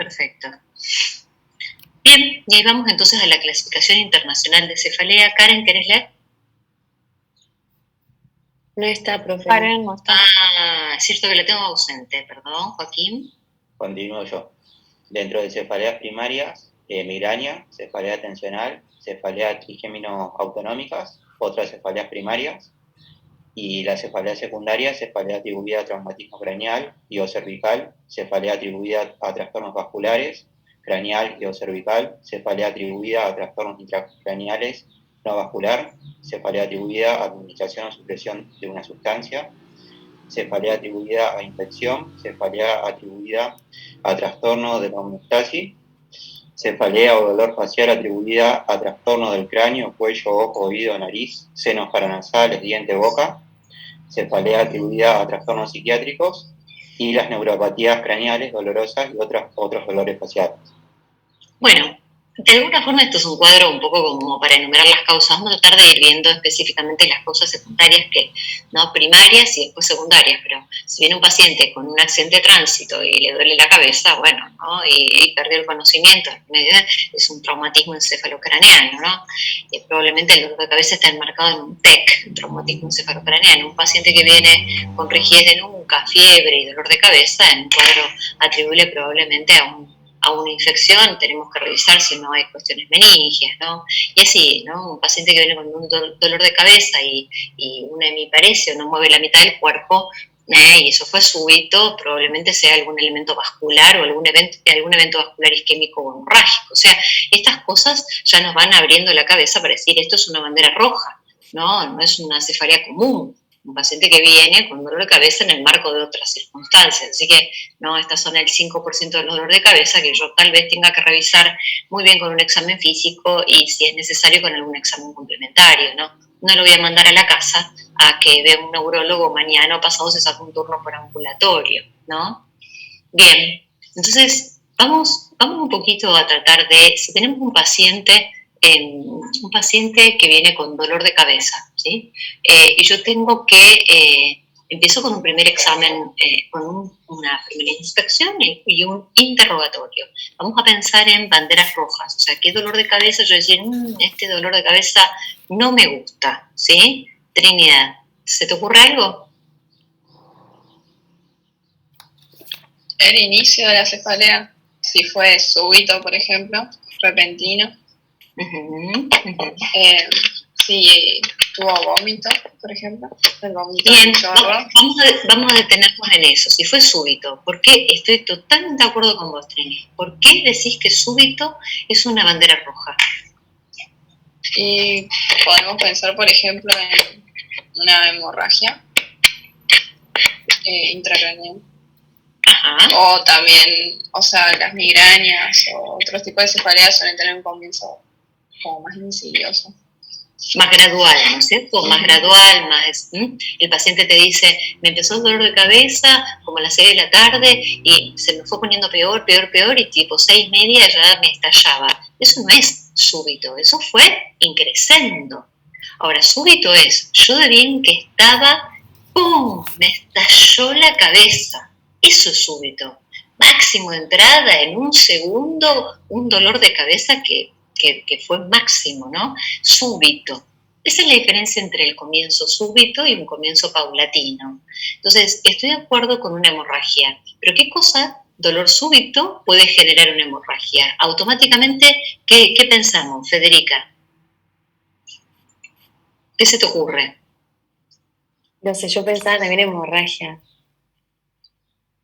Perfecto. Bien, y ahí vamos entonces a la clasificación internacional de cefalea. Karen, ¿querés leer? No está, profe. Karen no está. Es cierto que la tengo ausente, perdón, Joaquín. Continúo yo. Dentro de cefaleas primarias, migraña, cefalea tensional, cefalea trigémino-autonómicas, otras cefaleas primarias, y la cefalea secundaria, cefalea atribuida a traumatismo craneal y o cervical, cefalea atribuida a trastornos vasculares, craneal y o cervical, cefalea atribuida a trastornos intracraneales no vascular, cefalea atribuida a administración o supresión de una sustancia, cefalea atribuida a infección, cefalea atribuida a trastorno de la homeostasis, cefalea o dolor facial atribuida a trastorno del cráneo, cuello, ojo, oído, nariz, senos paranasales, diente, boca, cefalea atribuida a trastornos psiquiátricos y las neuropatías craneales dolorosas y otros dolores faciales. Bueno, de alguna forma esto es un cuadro un poco como para enumerar las causas. Vamos a tratar de ir viendo específicamente las causas secundarias, no primarias y después secundarias, pero si viene un paciente con un accidente de tránsito y le duele la cabeza, bueno, ¿no? y perdió el conocimiento, es un traumatismo encefalocraneano, ¿no? Y probablemente el dolor de cabeza está enmarcado en un TEC, un traumatismo encefalocraneano. Un paciente que viene con rigidez de nuca, fiebre y dolor de cabeza, en un cuadro atribuible probablemente a una infección, tenemos que revisar si no hay cuestiones meningias, ¿no? Y así, ¿no? Un paciente que viene con un dolor de cabeza y una hemiparesia, no mueve la mitad del cuerpo, y eso fue súbito, probablemente sea algún elemento vascular o algún evento vascular isquémico o hemorrágico. O sea, estas cosas ya nos van abriendo la cabeza para decir, esto es una bandera roja, no es una cefalea común. Un paciente que viene con dolor de cabeza en el marco de otras circunstancias. Así que, no, estas son el 5% del dolor de cabeza que yo tal vez tenga que revisar muy bien con un examen físico y, si es necesario, con algún examen complementario, ¿no? No lo voy a mandar a la casa a que vea un neurólogo mañana o pasado se saque un turno por ambulatorio, ¿no? Bien, entonces vamos un poquito a tratar de, si tenemos un paciente que viene con dolor de cabeza, ¿sí? Y yo tengo que, empiezo con un primer examen, con una primera inspección y un interrogatorio. Vamos a pensar en banderas rojas, o sea, ¿qué dolor de cabeza? Yo decir, este dolor de cabeza no me gusta, ¿sí? Trinidad, ¿se te ocurre algo? El inicio de la cefalea, si fue súbito, por ejemplo, repentino. Si tuvo vómito, por ejemplo, el vómito. Bien, vamos a detenernos en eso. Si fue súbito, ¿por qué? Estoy totalmente de acuerdo con vos, Trini. ¿Por qué decís que súbito es una bandera roja? Y podemos pensar, por ejemplo, en una hemorragia intracraneal. Ajá. O también, o sea, las migrañas o otros tipos de cefaleas suelen tener un comienzo como más insidioso. Más gradual, ¿no es cierto? Más gradual, el paciente te dice, me empezó el dolor de cabeza como a las 6 de la tarde y se me fue poniendo peor, y tipo 6:30 ya me estallaba. Eso no es súbito, eso fue increscendo. Ahora, súbito es, yo de bien que estaba, ¡pum!, me estalló la cabeza. Eso es súbito. Máximo de entrada, en un segundo, un dolor de cabeza que fue máximo, ¿no? Súbito. Esa es la diferencia entre el comienzo súbito y un comienzo paulatino. Entonces, estoy de acuerdo con una hemorragia, pero ¿qué cosa, dolor súbito, puede generar una hemorragia? Automáticamente, ¿qué pensamos, Federica? ¿Qué se te ocurre? No sé, yo pensaba también en hemorragia.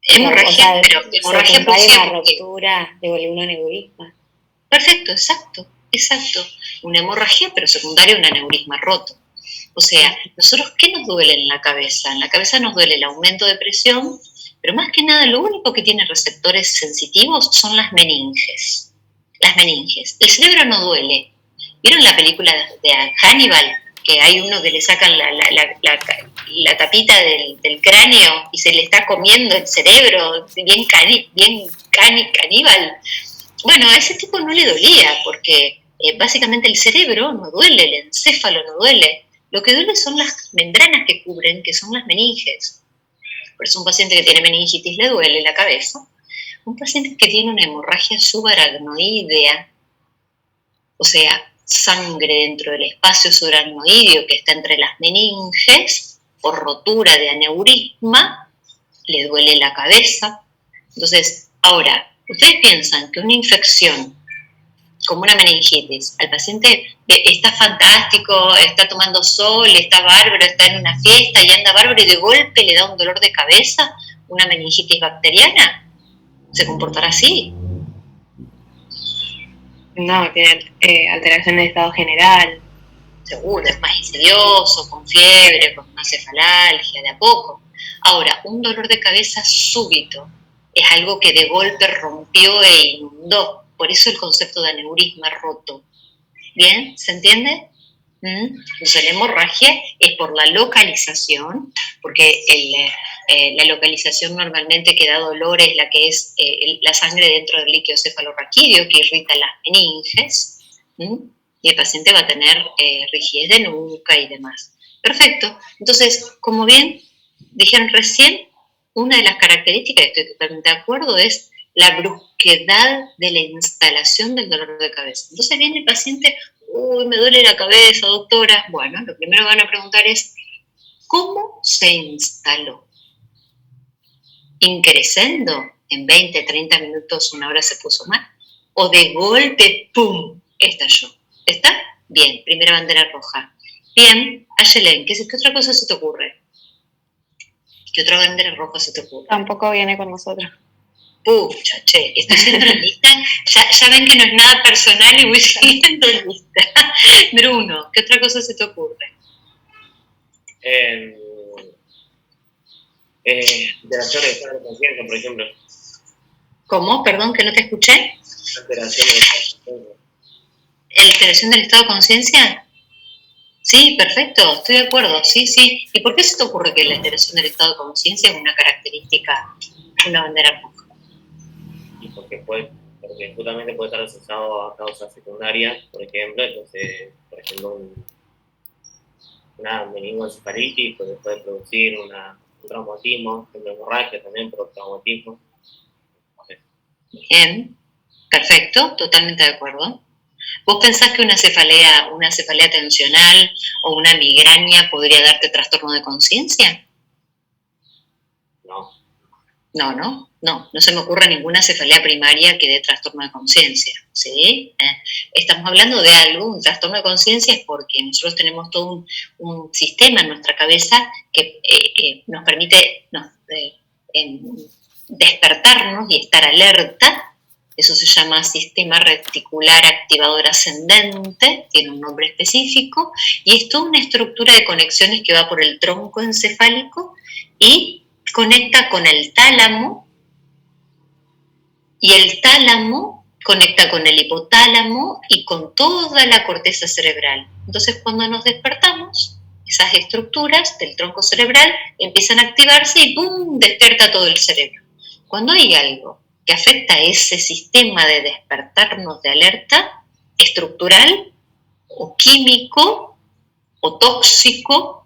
Hemorragia, pero hemorragia por una ruptura de un aneurisma. Perfecto, exacto. Una hemorragia, pero secundaria a un aneurisma roto. O sea, nosotros, ¿qué nos duele en la cabeza? En la cabeza nos duele el aumento de presión, pero más que nada lo único que tiene receptores sensitivos son las meninges. Las meninges. El cerebro no duele. ¿Vieron la película de Hannibal? Que hay uno que le sacan la tapita del cráneo y se le está comiendo el cerebro, bien caníbal. Bueno, a ese tipo no le dolía, porque básicamente el cerebro no duele, el encéfalo no duele. Lo que duele son las membranas que cubren, que son las meninges. Por eso un paciente que tiene meningitis le duele la cabeza. Un paciente que tiene una hemorragia subaracnoidea, o sea, sangre dentro del espacio subaracnoideo que está entre las meninges, por rotura de aneurisma, le duele la cabeza. Entonces, ahora, ¿ustedes piensan que una infección como una meningitis, al paciente está fantástico, está tomando sol, está bárbaro, está en una fiesta y anda bárbaro y de golpe le da un dolor de cabeza, una meningitis bacteriana? ¿Se comportará así? No, tiene alteración de estado general. Seguro, es más insidioso, con fiebre, con una cefalalgia, de a poco. Ahora, un dolor de cabeza súbito es algo que de golpe rompió e inundó. Por eso el concepto de aneurisma roto. ¿Bien? ¿Se entiende? Entonces la hemorragia es por la localización, porque la localización normalmente que da dolor es la que es la sangre dentro del líquido cefalorraquídeo que irrita las meninges, y el paciente va a tener rigidez de nuca y demás. Perfecto. Entonces, como bien dijeron recién, una de las características, estoy totalmente de acuerdo, es la brusquedad de la instalación del dolor de cabeza. Entonces viene el paciente, uy, me duele la cabeza, doctora. Bueno, lo primero que van a preguntar es, ¿cómo se instaló? ¿Increscendo? ¿En 20, 30 minutos, una hora se puso mal? ¿O de golpe, pum, estalló? ¿Está? Bien, primera bandera roja. Bien, Ayelen, ¿qué otra cosa se te ocurre? ¿Qué otra bandera roja se te ocurre? Tampoco viene con nosotros. Pucha, che, estoy siendo lista. Ya ven que no es nada personal y voy siendo lista. Bruno, ¿qué otra cosa se te ocurre? Alteración del estado de conciencia, por ejemplo. ¿Cómo? Perdón, que no te escuché. Alteración del estado de conciencia. ¿Alteración del estado de conciencia? Sí, perfecto, estoy de acuerdo, sí, sí. ¿Y por qué se te ocurre que la alteración del estado de conciencia es una característica, una bandera roja? Y porque justamente puede estar asociado a causas secundarias, por ejemplo, entonces, por ejemplo, una meningoencefalitis puede producir un traumatismo, una hemorragia también por traumatismo. Bien, perfecto, totalmente de acuerdo. ¿Vos pensás que una cefalea tensional o una migraña podría darte trastorno de conciencia? No. No se me ocurre ninguna cefalea primaria que dé trastorno de conciencia, ¿sí? Estamos hablando de algo, un trastorno de conciencia es porque nosotros tenemos todo un sistema en nuestra cabeza que nos permite despertarnos y estar alerta. Eso se llama sistema reticular activador ascendente, tiene un nombre específico, y es toda una estructura de conexiones que va por el tronco encefálico y conecta con el tálamo, y el tálamo conecta con el hipotálamo y con toda la corteza cerebral. Entonces, cuando nos despertamos, esas estructuras del tronco cerebral empiezan a activarse y ¡pum!, despierta todo el cerebro. Cuando hay algo que afecta a ese sistema de despertarnos de alerta, estructural o químico o tóxico,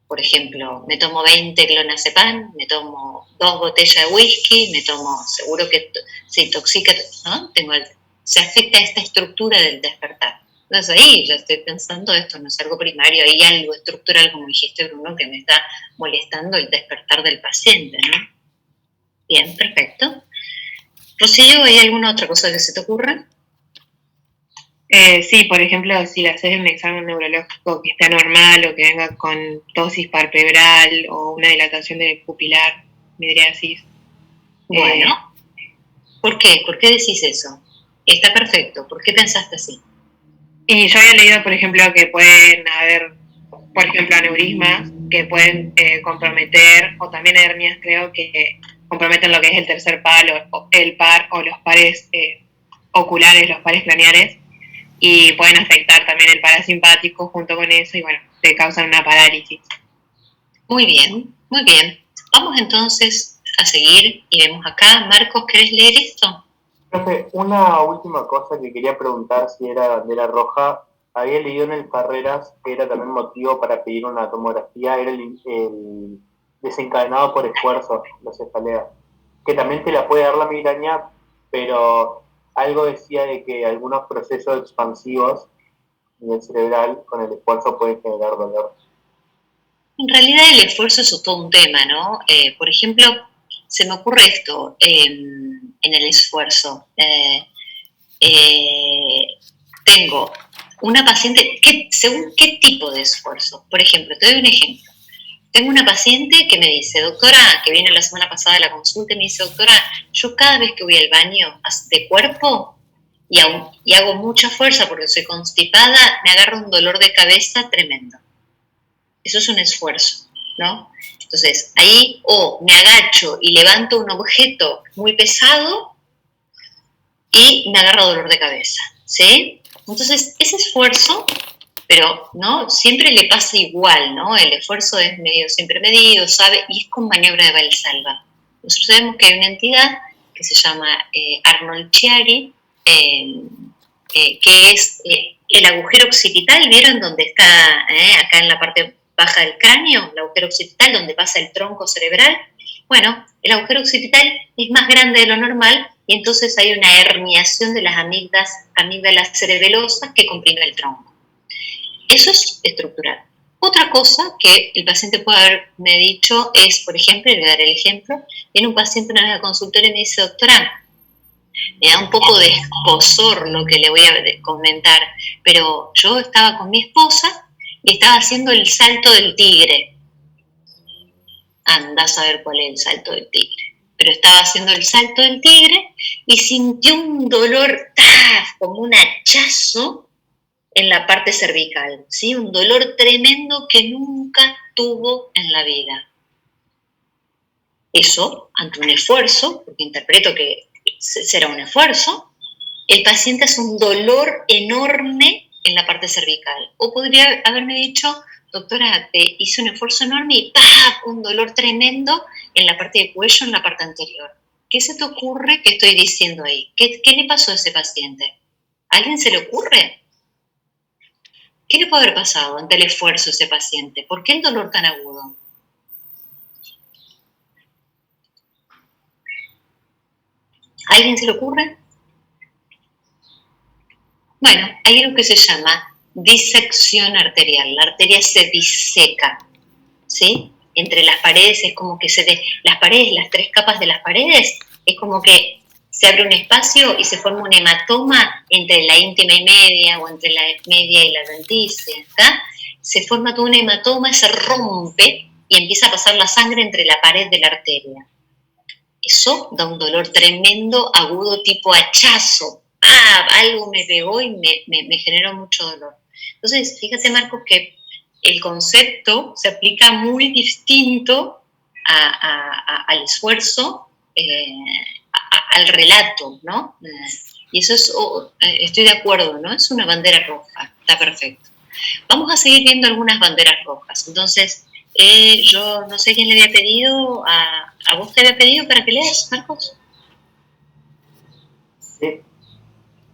por ejemplo, me tomo 20 clonazepam, me tomo 2 botellas de whisky, seguro que se intoxica, ¿no? Se afecta a esta estructura del despertar. Entonces ahí ya estoy pensando, esto no es algo primario, hay algo estructural, como dijiste, Bruno, que me está molestando el despertar del paciente, ¿no? Bien, perfecto. Rocío, ¿hay alguna otra cosa que se te ocurra? Sí, por ejemplo, si le haces un examen neurológico que esté normal o que venga con tosis palpebral o una dilatación del pupilar, midriasis. Bueno, ¿por qué? ¿Por qué decís eso? Está perfecto, ¿por qué pensaste así? Y yo había leído, por ejemplo, que pueden haber, por ejemplo, aneurismas que pueden comprometer, o también hernias, creo, que comprometen lo que es el tercer par o los pares oculares, los pares craneales, y pueden afectar también el parasimpático junto con eso y bueno, te causan una parálisis. Muy bien, muy bien. Vamos entonces a seguir y vemos acá. Marcos, ¿querés leer esto? Profe, una última cosa que quería preguntar si era bandera roja. Había leído en el Carreras que era también motivo para pedir una tomografía, era el desencadenado por esfuerzo, la cefalea. que también te la puede dar la migraña, pero algo decía de que algunos procesos expansivos a nivel cerebral con el esfuerzo pueden generar dolor. En realidad el esfuerzo es todo un tema, ¿no? Por ejemplo, se me ocurre esto en el esfuerzo. Tengo una paciente, según qué tipo de esfuerzo. Por ejemplo, te doy un ejemplo. Tengo una paciente que me dice, doctora, que vino la semana pasada a la consulta y me dice, doctora, yo cada vez que voy al baño de cuerpo y hago mucha fuerza porque soy constipada, me agarra un dolor de cabeza tremendo. Eso es un esfuerzo, ¿no? Entonces, ahí o me agacho y levanto un objeto muy pesado y me agarra dolor de cabeza, ¿sí? Entonces, ese esfuerzo, pero no siempre le pasa igual, ¿no? El esfuerzo es siempre medido, sabe, y es con maniobra de Valsalva. Nosotros sabemos que hay una entidad que se llama Arnold Chiari, que es el agujero occipital, ¿vieron dónde está? Acá en la parte baja del cráneo, el agujero occipital donde pasa el tronco cerebral. Bueno, el agujero occipital es más grande de lo normal y entonces hay una herniación de las amígdalas cerebelosas que comprime el tronco. Eso es estructural. Otra cosa que el paciente puede haberme dicho es, por ejemplo, y le daré el ejemplo, viene un paciente una vez al consultorio y me dice, doctora, me da un poco de escozor lo que le voy a comentar, pero yo estaba con mi esposa y estaba haciendo el salto del tigre. Andá a saber cuál es el salto del tigre. Pero estaba haciendo el salto del tigre y sintió un dolor como un hachazo en la parte cervical, ¿sí? Un dolor tremendo que nunca tuvo en la vida. Eso, ante un esfuerzo, porque interpreto que será un esfuerzo, el paciente hace un dolor enorme en la parte cervical. O podría haberme dicho, doctora, te hice un esfuerzo enorme y ¡pah! Un dolor tremendo en la parte de cuello, en la parte anterior. ¿Qué se te ocurre que estoy diciendo ahí? ¿Qué le pasó a ese paciente? ¿A alguien se le ocurre? ¿Qué le puede haber pasado ante el esfuerzo a ese paciente? ¿Por qué el dolor tan agudo? ¿A alguien se le ocurre? Bueno, hay algo que se llama disección arterial. La arteria se diseca, ¿sí? Entre las paredes es como que las paredes, las 3 capas de las paredes, es como que se abre un espacio y se forma un hematoma entre la íntima y media o entre la media y la adventicia, ¿está? Se forma todo un hematoma, se rompe y empieza a pasar la sangre entre la pared de la arteria. Eso da un dolor tremendo, agudo, tipo hachazo. Algo me pegó y me generó mucho dolor. Entonces, fíjate, Marcos, que el concepto se aplica muy distinto al esfuerzo, al relato, ¿no? Y eso es, estoy de acuerdo, ¿no? Es una bandera roja, está perfecto. Vamos a seguir viendo algunas banderas rojas. Entonces, yo no sé quién le había pedido, ¿a vos te había pedido para que leas, Marcos? Sí.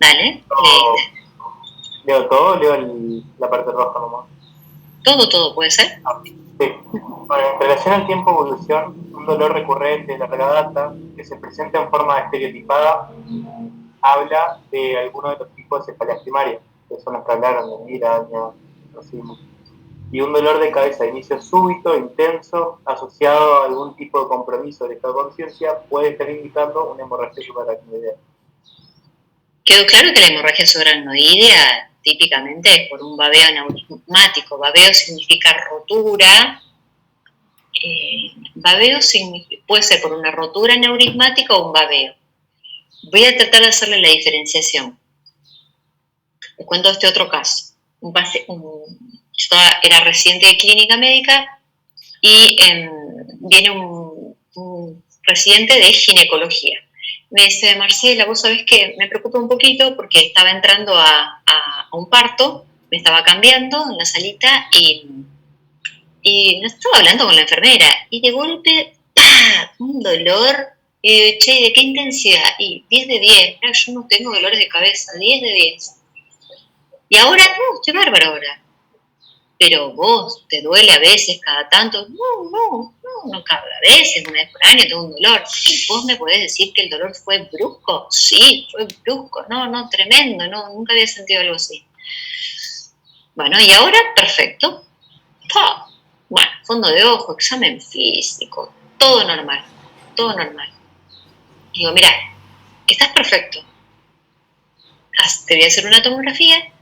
Dale, ¿Leo todo o leo la parte roja nomás? Todo puede ser. Sí. Bueno, en relación al tiempo-evolución, un dolor recurrente de larga data que se presenta en forma estereotipada habla de algunos de los tipos de cefaleas primarias, que son las que hablaron de migraña, racismo. Y un dolor de cabeza de inicio súbito, intenso, asociado a algún tipo de compromiso del estado de conciencia, puede estar indicando una hemorragia subaracnoidea. Quedó claro que la hemorragia subaracnoidea típicamente es por un babeo aneurismático. Babeo significa rotura. Babeo puede ser por una rotura aneurismática o un babeo. Voy a tratar de hacerle la diferenciación. Les cuento este otro caso. Yo era residente de clínica médica y viene un residente de ginecología. Me dice, Marcela, vos sabés que me preocupa un poquito porque estaba entrando a un parto, me estaba cambiando en la salita y no estaba hablando con la enfermera. Y de golpe, ¡pah! Un dolor. Y digo, che, ¿de qué intensidad? Y 10 de 10. Mira, yo no tengo dolores de cabeza, 10 de 10. Y ahora, no, estoy bárbaro ahora. pero vos, ¿te duele a veces cada tanto? No cada veces, una vez por año tengo un dolor. ¿Y vos me podés decir que el dolor fue brusco? Sí, fue brusco, no, tremendo, no, nunca había sentido algo así. Bueno, y ahora, perfecto. Bueno, fondo de ojo, examen físico, todo normal. Digo, mira, estás perfecto. Te voy a hacer una tomografía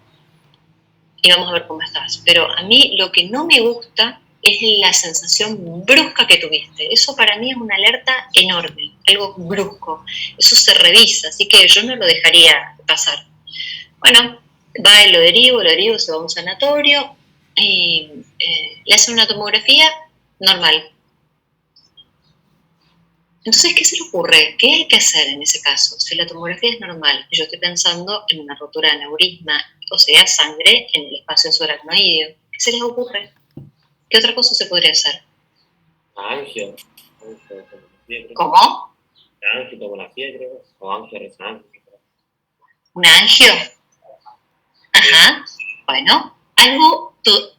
y vamos a ver cómo estás. Pero a mí lo que no me gusta es la sensación brusca que tuviste. Eso para mí es una alerta enorme, algo brusco. Eso se revisa, así que yo no lo dejaría pasar. Bueno, lo derivo, se va a un sanatorio y le hacen una tomografía normal. Entonces, ¿qué se le ocurre? ¿Qué hay que hacer en ese caso? Si la tomografía es normal, yo estoy pensando en una rotura de aneurisma, o sea, sangre en el espacio subaracnoideo. ¿Qué se les ocurre? ¿Qué otra cosa se podría hacer? Angio. ¿Cómo? Angiotomografía, creo. O angioresonancia. ¿Una angio? Ajá. Bueno, algo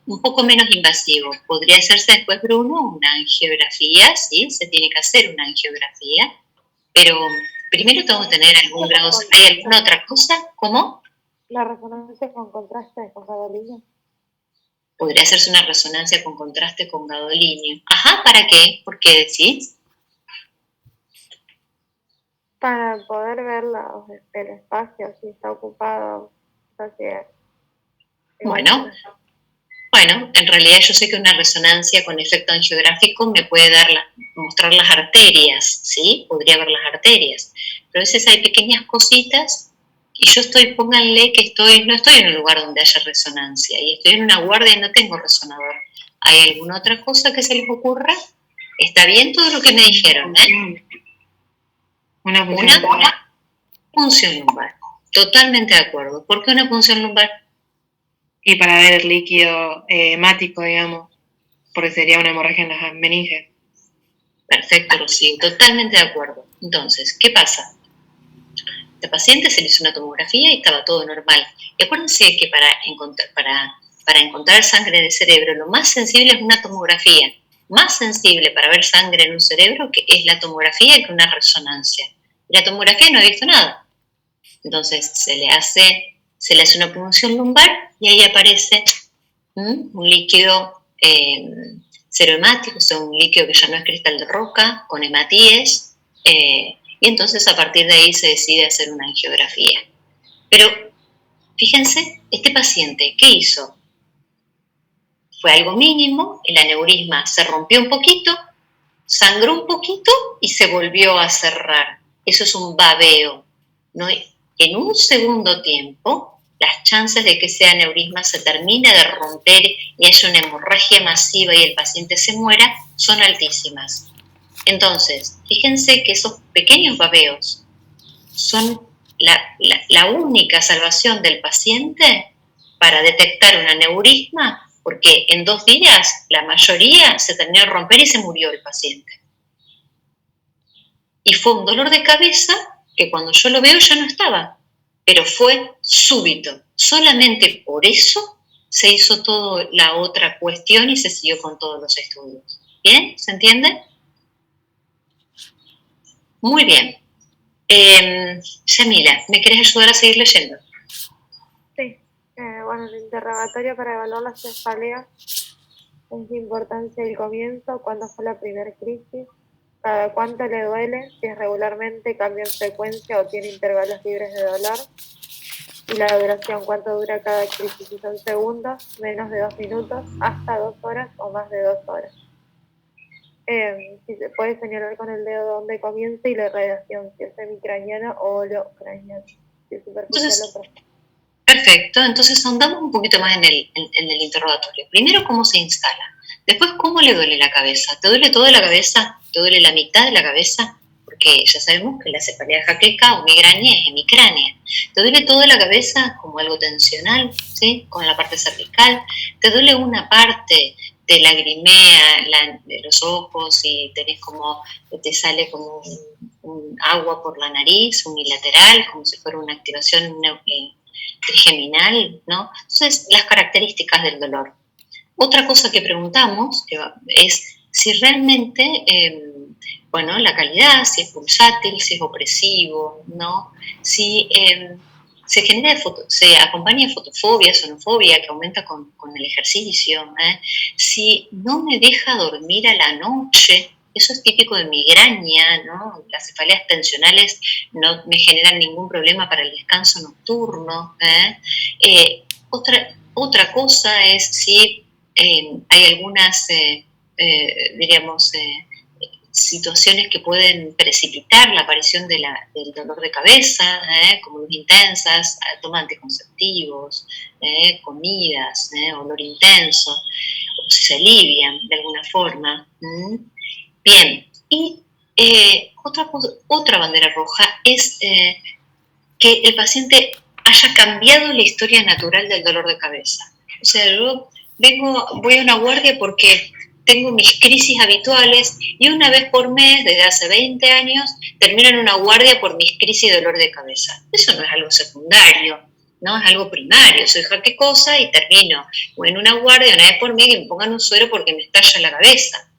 un poco menos invasivo. Podría hacerse después, Bruno, una angiografía, sí, se tiene que hacer una angiografía, pero primero tengo que tener algún grado. ¿Hay alguna otra cosa? ¿Cómo? La resonancia con contraste con gadolínio. Podría hacerse una resonancia con contraste con gadolínio. Ajá, ¿para qué? ¿Por qué decís? Para poder ver el espacio, si está ocupado. Bueno, en realidad yo sé que una resonancia con efecto angiográfico me puede mostrar las arterias, ¿sí? Podría ver las arterias. Pero a veces hay pequeñas cositas y yo pónganle que no estoy en un lugar donde haya resonancia y estoy en una guardia y no tengo resonador. ¿Hay alguna otra cosa que se les ocurra? Está bien todo lo que me dijeron, ¿eh? Una punción lumbar. Totalmente de acuerdo. ¿Por qué una punción lumbar? Y para ver el líquido hemático, digamos, porque sería una hemorragia en las meninges. Perfecto, Rocío, totalmente de acuerdo. Entonces, ¿qué pasa? Este paciente se le hizo una tomografía y estaba todo normal. Y acuérdense que para encontrar sangre en el cerebro, lo más sensible es una tomografía. Más sensible para ver sangre en un cerebro que es la tomografía que una resonancia. Y la tomografía no ha visto nada. Entonces, se le hace una punción lumbar y ahí aparece un líquido serohemático, o sea, un líquido que ya no es cristal de roca, con hematíes, y entonces a partir de ahí se decide hacer una angiografía. Pero fíjense, este paciente, ¿qué hizo? Fue algo mínimo, el aneurisma se rompió un poquito, sangró un poquito y se volvió a cerrar. Eso es un babeo. ¿No? En un segundo tiempo, las chances de que ese aneurisma se termine de romper y haya una hemorragia masiva y el paciente se muera son altísimas. Entonces, fíjense que esos pequeños babeos son la única salvación del paciente para detectar un aneurisma, porque en 2 días la mayoría se terminó de romper y se murió el paciente. Y fue un dolor de cabeza que cuando yo lo veo ya no estaba, pero fue súbito. Solamente por eso se hizo toda la otra cuestión y se siguió con todos los estudios. ¿Bien? ¿Se entiende? Muy bien. Yamila, ¿me querés ayudar a seguir leyendo? Sí. Bueno, el interrogatorio para evaluar las cefaleas es de importancia el comienzo, cuándo fue la primera crisis, cada cuánto le duele, si es regularmente, cambia en frecuencia o tiene intervalos libres de dolor, y la duración, cuánto dura cada crisis, si son segundos, menos de 2 minutos, hasta 2 horas o más de 2 horas. Si se puede señalar con el dedo dónde comienza y la irradiación, si es semicraniana o holocraniana, si es superficial o profunda. Perfecto, entonces ahondamos un poquito más en el interrogatorio. Primero, ¿cómo se instala? Después, ¿cómo le duele la cabeza? ¿Te duele toda la cabeza? ¿Te duele la mitad de la cabeza? Porque ya sabemos que la cefalea jaqueca o migraña es hemicránea. ¿Te duele toda la cabeza como algo tensional, ¿sí? Con la parte cervical? ¿Te duele una parte? Te lagrimea de los ojos y te sale como un agua por la nariz, unilateral, como si fuera una activación trigeminal, ¿no? Entonces, las características del dolor. Otra cosa que preguntamos es si realmente, la calidad, si es pulsátil, si es opresivo, ¿no? Si se acompaña de fotofobia, sonofobia, que aumenta con el ejercicio, si no me deja dormir a la noche. Eso es típico de migraña, ¿no? Las cefaleas tensionales no me generan ningún problema para el descanso nocturno. Otra cosa es si hay algunas, situaciones que pueden precipitar la aparición del dolor de cabeza, como luz intensas, toma anticonceptivos, comidas, olor intenso, o si se alivian de alguna forma. Bien, y otra bandera roja es que el paciente haya cambiado la historia natural del dolor de cabeza. O sea, yo voy a una guardia porque tengo mis crisis habituales y una vez por mes, desde hace 20 años, termino en una guardia por mis crisis de dolor de cabeza. Eso no es algo secundario, no es algo primario. Soy jaquecosa y termino en una guardia una vez por mes que me pongan un suero porque me estalla la cabeza.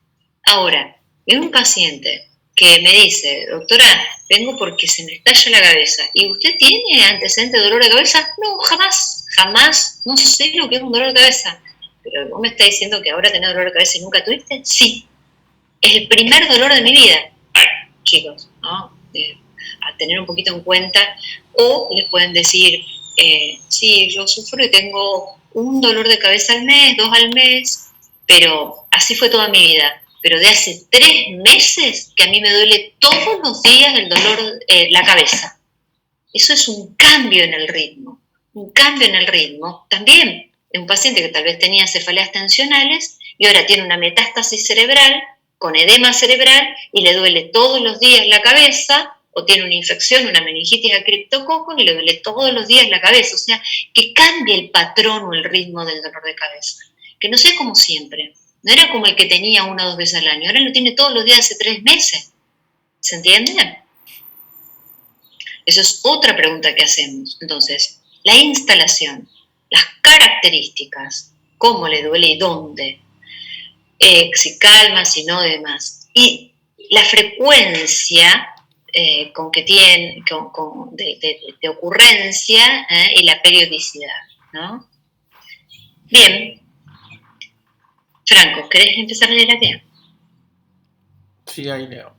Ahora, veo un paciente que me dice, doctora, vengo porque se me estalla la cabeza. ¿Y usted tiene antecedentes de dolor de cabeza? No, jamás, no sé lo que es un dolor de cabeza. Pero vos me estás diciendo que ahora tenés dolor de cabeza y nunca tuviste. Sí, es el primer dolor de mi vida. Bueno, chicos, ¿no? A tener un poquito en cuenta. O les pueden decir, sí, yo sufro y tengo un dolor de cabeza al mes, 2 al mes, pero así fue toda mi vida. Pero de hace 3 meses que a mí me duele todos los días el dolor, la cabeza. Eso es un cambio en el ritmo. También de un paciente que tal vez tenía cefaleas tensionales y ahora tiene una metástasis cerebral con edema cerebral y le duele todos los días la cabeza, o tiene una infección, una meningitis a criptococo y le duele todos los días la cabeza. O sea, que cambie el patrón o el ritmo del dolor de cabeza. Que no sea como siempre. No era como el que tenía 1 o 2 veces al año, ahora lo tiene todos los días hace 3 meses. ¿Se entiende? Eso es otra pregunta que hacemos. Entonces, la instalación, las características, cómo le duele y dónde, si calma, si no, demás. Y la frecuencia con que tiene, de ocurrencia y la periodicidad, ¿no? Bien. Franco, ¿querés empezar a leer la TEA? Sí, ahí leo.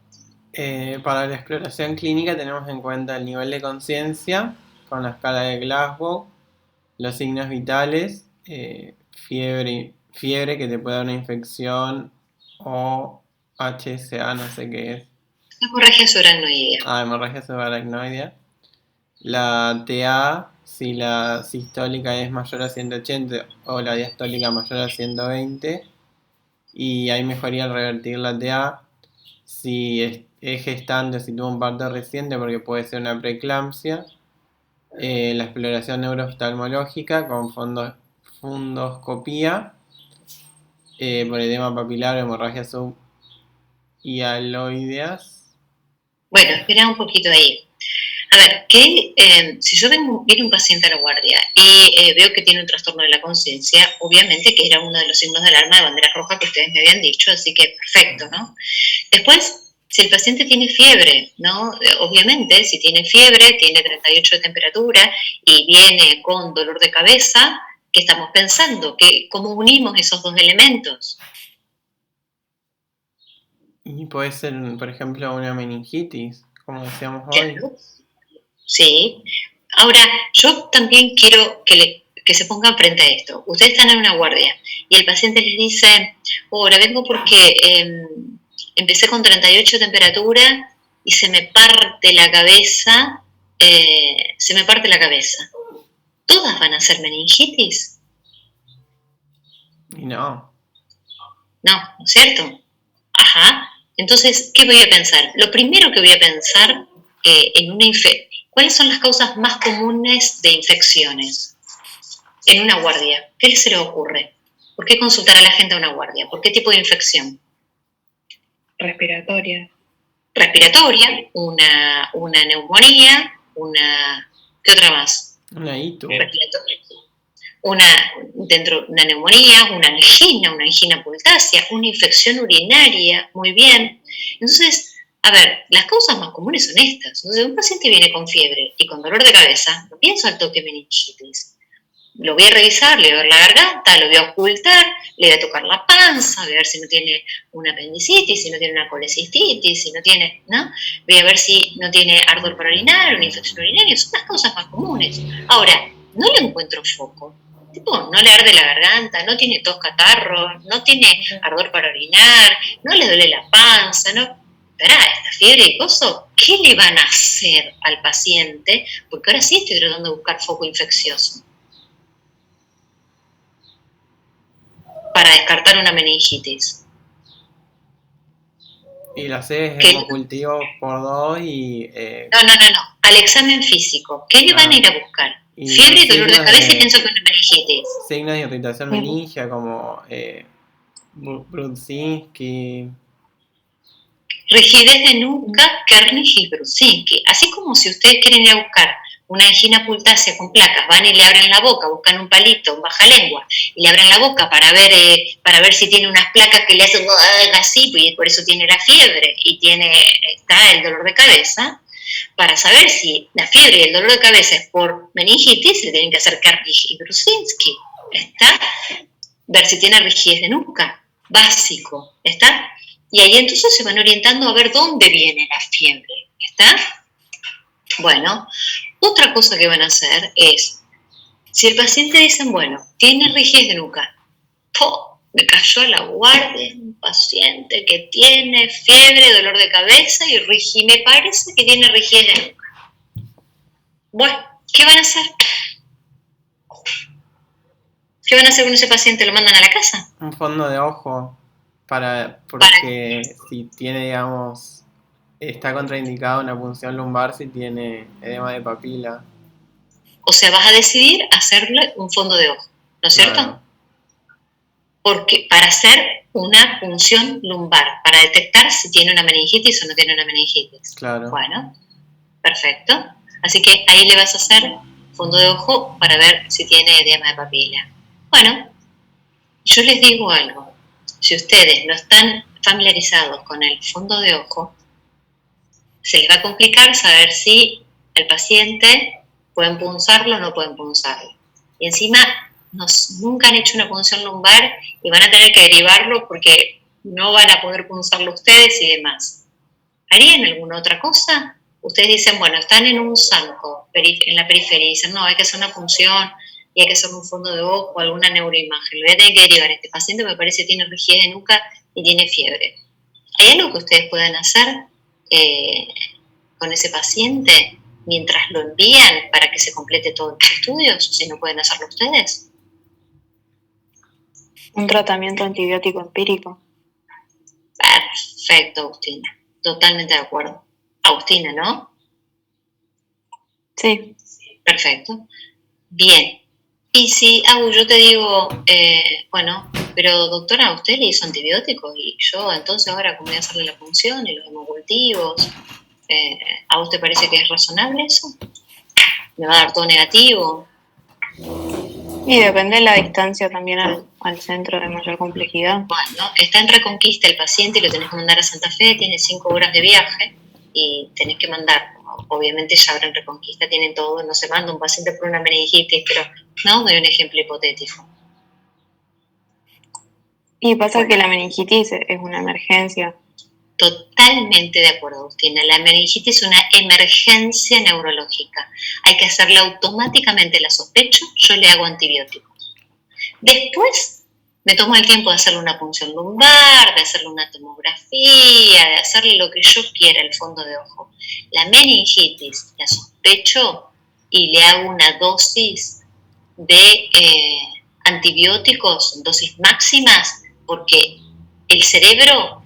Para la exploración clínica tenemos en cuenta el nivel de conciencia con la escala de Glasgow, los signos vitales, fiebre que te puede dar una infección o HSA, no sé qué es. Hemorragia subaracnoidea. Hemorragia subaracnoidea. La TA, si la sistólica es mayor a 180 o la diastólica mayor a 120. Y hay mejoría al revertir la TA si es gestante, si tuvo un parto reciente, porque puede ser una preeclampsia. La exploración neurooftalmológica con fundoscopía por edema papilar o hemorragia subhialoideas. Bueno, espera un poquito ahí. A ver, si yo viene un paciente a la guardia y veo que tiene un trastorno de la conciencia, obviamente que era uno de los signos de alarma de bandera roja que ustedes me habían dicho, así que perfecto, ¿no? Después, si el paciente tiene fiebre, ¿no? Obviamente, si tiene fiebre, tiene 38 de temperatura y viene con dolor de cabeza, ¿qué estamos pensando? ¿Cómo unimos esos dos elementos? Y puede ser, por ejemplo, una meningitis, como decíamos hoy. Claro. Sí. Ahora, yo también quiero que se pongan frente a esto. Ustedes están en una guardia y el paciente les dice, ahora vengo porque empecé con 38 de temperatura y se me parte la cabeza. ¿Todas van a ser meningitis? Y no. No, ¿no es cierto? Ajá. Entonces, ¿qué voy a pensar? Lo primero que voy a pensar en una infección. ¿Cuáles son las causas más comunes de infecciones en una guardia? ¿Qué se le ocurre? ¿Por qué consultar a la gente a una guardia? ¿Por qué tipo de infección? Respiratoria, una neumonía, ¿qué otra más? Una ITU. una neumonía, una angina pultácea, una infección urinaria, muy bien. Entonces, a ver, las causas más comunes son estas. Entonces, un paciente viene con fiebre y con dolor de cabeza, no pienso al toque meningitis. Lo voy a revisar, le voy a ver la garganta, lo voy a ocultar, le voy a tocar la panza, voy a ver si no tiene una apendicitis, si no tiene una colecistitis, si no tiene, ¿no? Voy a ver si no tiene ardor para orinar, una infección urinaria, son las causas más comunes. Ahora, no le encuentro foco. Tipo, no le arde la garganta, no tiene tos catarro, no tiene ardor para orinar, no le duele la panza, no. Esperá, esta fiebre y coso, ¿qué le van a hacer al paciente? Porque ahora sí estoy tratando de buscar foco infeccioso para descartar una meningitis. Y lo haces ¿Qué? hemocultivo por 2 y... No. Al examen físico, ¿qué le van a ir a buscar? y Fiebre y dolor de signos cabeza y pienso que una meningitis. signos de irritación meningia como Brudzinski. Rigidez de nuca, Kernig y Brudzinski. Así como si ustedes quieren ir a buscar una angina pultácea con placas, van y le abren la boca, buscan un palito, un bajalengua, y le abren la boca para ver si tiene unas placas que le hacen así, y por eso tiene la fiebre y está el dolor de cabeza. Para saber si la fiebre y el dolor de cabeza es por meningitis, le tienen que hacer Kernig y Brudzinski. ¿Está? Ver si tiene rigidez de nuca, básico. ¿Está? Y ahí entonces se van orientando a ver dónde viene la fiebre. ¿Está? Bueno, otra cosa que van a hacer es, si el paciente dice, bueno, tiene rigidez de nuca, me cayó a la guardia un paciente que tiene fiebre, dolor de cabeza y me parece que tiene rigidez de nuca. Bueno, ¿qué van a hacer? ¿Qué van a hacer con ese paciente? ¿Lo mandan a la casa? Un fondo de ojo porque si tiene, digamos, está contraindicada una punción lumbar si tiene edema de papila. O sea, vas a decidir hacerle un fondo de ojo, ¿no es cierto? Claro. Porque para hacer una punción lumbar, para detectar si tiene una meningitis o no tiene una meningitis. Claro. Bueno, perfecto. Así que ahí le vas a hacer fondo de ojo para ver si tiene edema de papila. Bueno, yo les digo algo. Si ustedes no están familiarizados con el fondo de ojo, se les va a complicar saber si el paciente pueden punzarlo o no pueden punzarlo. Y encima nunca han hecho una punción lumbar y van a tener que derivarlo porque no van a poder punzarlo ustedes y demás. ¿Harían alguna otra cosa? Ustedes dicen, bueno, están en un zanco en la periferia y dicen, no, hay que hacer una punción y hay que hacer un fondo de ojo, alguna neuroimagen. Le voy a tener que derivar. Este paciente me parece que tiene rigidez de nuca y tiene fiebre. ¿Hay algo que ustedes puedan hacer con ese paciente mientras lo envían para que se complete todos los estudios? Si no pueden hacerlo ustedes. Un tratamiento antibiótico empírico. Perfecto, Agustina. Totalmente de acuerdo. Agustina, ¿no? Sí. Perfecto. Bien. Y si, yo te digo, bueno, pero doctora, ¿a usted le hizo antibióticos? Y yo, entonces, ahora, ¿cómo voy a hacerle la punción y los hemocultivos? ¿A usted parece que es razonable eso? ¿Me va a dar todo negativo? Y depende de la distancia también al centro de mayor complejidad. Bueno, está en Reconquista el paciente y lo tenés que mandar a Santa Fe, tiene 5 horas de viaje y tenés que mandar. Obviamente ya ahora en Reconquista tienen todo, no se manda un paciente por una meningitis, pero no, doy un ejemplo hipotético. Y pasa que la meningitis es una emergencia. Totalmente de acuerdo, Agustina. La meningitis es una emergencia neurológica. Hay que hacerla automáticamente, la sospecho, yo le hago antibióticos. Después me tomo el tiempo de hacerle una punción lumbar, de hacerle una tomografía, de hacerle lo que yo quiera, el fondo de ojo. La meningitis la sospecho y le hago una dosis de antibióticos, dosis máximas, porque el cerebro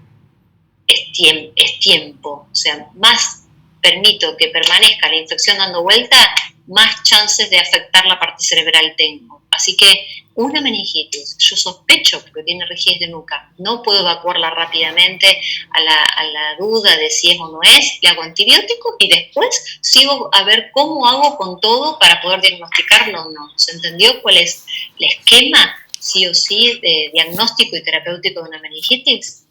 es tiempo, o sea, más permito que permanezca la infección dando vuelta, más chances de afectar la parte cerebral tengo. Así que una meningitis, yo sospecho porque tiene rigidez de nuca, no puedo evacuarla rápidamente a la duda de si es o no es, le hago antibióticos y después sigo a ver cómo hago con todo para poder diagnosticarlo o no. ¿Se entendió cuál es el esquema, sí o sí, de diagnóstico y terapéutico de una meningitis?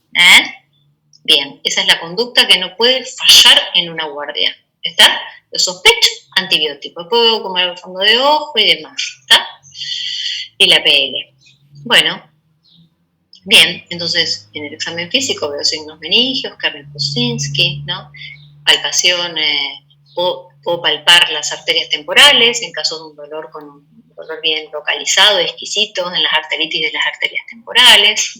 Bien, esa es la conducta que no puede fallar en una guardia. ¿Está? Lo sospecho, antibiótico. Puedo comer el fondo de ojo y demás. ¿Está? Y la PL. Bueno, bien, entonces en el examen físico veo signos meningios, Kerner-Kosinski, ¿no? Palpación, puedo palpar las arterias temporales en caso de un dolor con un dolor bien localizado, exquisito, en las arteritis de las arterias temporales.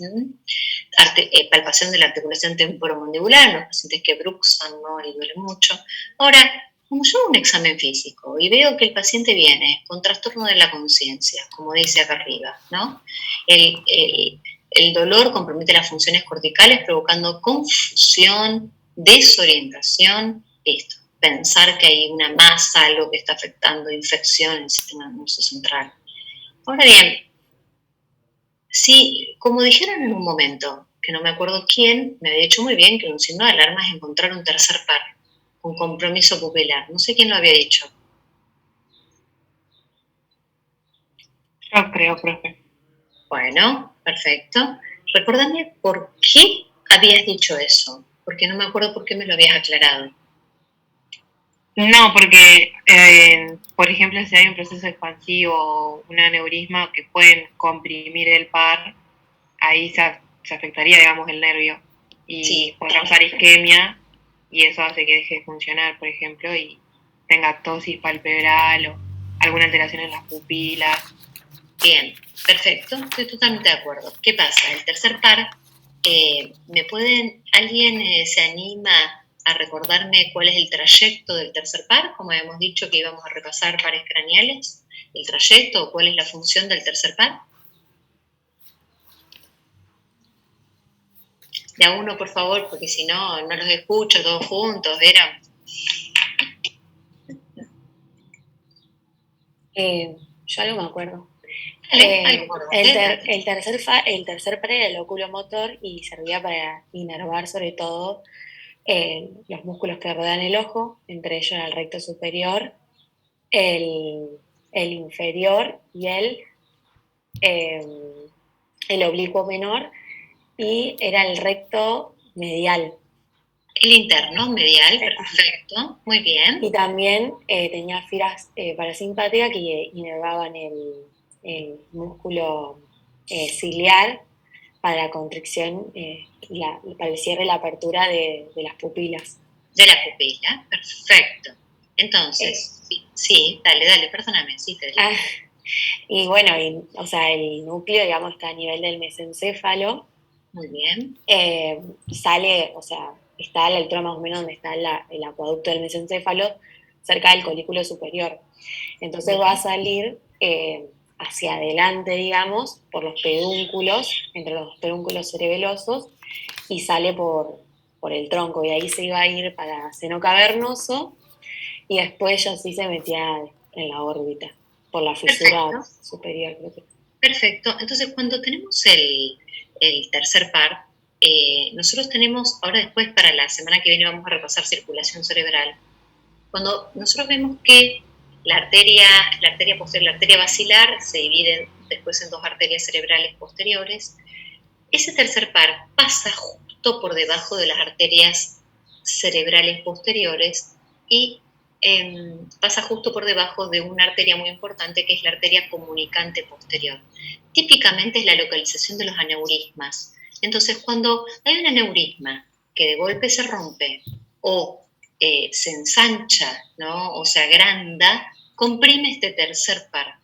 Palpación de la articulación temporomandibular en los pacientes que bruxan, ¿no? Y duele mucho. Ahora, como yo hago un examen físico y veo que el paciente viene con trastorno de la conciencia, como dice acá arriba, ¿no? El dolor compromete las funciones corticales provocando confusión, desorientación, esto, pensar que hay una masa, algo que está afectando infección en el sistema nervioso central. Ahora bien, sí, como dijeron en un momento, que no me acuerdo quién, me había dicho muy bien que un signo de alarma es encontrar un tercer par, un compromiso pupilar. No sé quién lo había dicho. Yo creo, profe. Bueno, perfecto. Recordame por qué habías dicho eso, porque no me acuerdo por qué me lo habías aclarado. No, porque, por ejemplo, si hay un proceso expansivo o un aneurisma que pueden comprimir el par, ahí se afectaría, digamos, el nervio y Sí. puede causar isquemia y eso hace que deje de funcionar, por ejemplo, y tenga tosis palpebral o alguna alteración en las pupilas. Bien, perfecto, estoy totalmente de acuerdo. ¿Qué pasa? El tercer par, ¿alguien se anima a recordarme cuál es el trayecto del tercer par? Como habíamos dicho que íbamos a repasar pares craneales, el trayecto o cuál es la función del tercer par. De a uno, por favor, porque si no, no los escucho todos juntos, ¿era? Yo algo me acuerdo. Algo El tercer par era el oculomotor y servía para inervar sobre todo los músculos que rodean el ojo, entre ellos el recto superior, el inferior y el oblicuo menor, y era el recto medial. El interno, medial, perfecto, muy bien. Y también tenía fibras parasimpáticas que inervaban el músculo ciliar para la constricción, para el cierre y la apertura de las pupilas. De la pupila, perfecto. Entonces, sí, dale, perdóname, sí te digo. Y bueno, el núcleo, digamos, está a nivel del mesencéfalo. Muy bien. Sale, está a la altura más o menos donde está el acueducto del mesencéfalo, cerca del colículo superior. Entonces va a salir hacia adelante, digamos, por los pedúnculos, entre los pedúnculos cerebelosos, y sale por el tronco, y ahí se iba a ir para seno cavernoso, y después ya sí se metía en la órbita, por la fisura superior, creo que. Perfecto. Entonces, cuando tenemos el tercer par, nosotros tenemos, ahora después para la semana que viene vamos a repasar circulación cerebral. Cuando nosotros vemos que la arteria posterior, la arteria basilar, se divide después en dos arterias cerebrales posteriores, ese tercer par pasa justo por debajo de las arterias cerebrales posteriores y pasa justo por debajo de una arteria muy importante que es la arteria comunicante posterior. Típicamente es la localización de los aneurismas. Entonces, cuando hay un aneurisma que de golpe se rompe o se ensancha, ¿no? O se agranda, comprime este tercer par.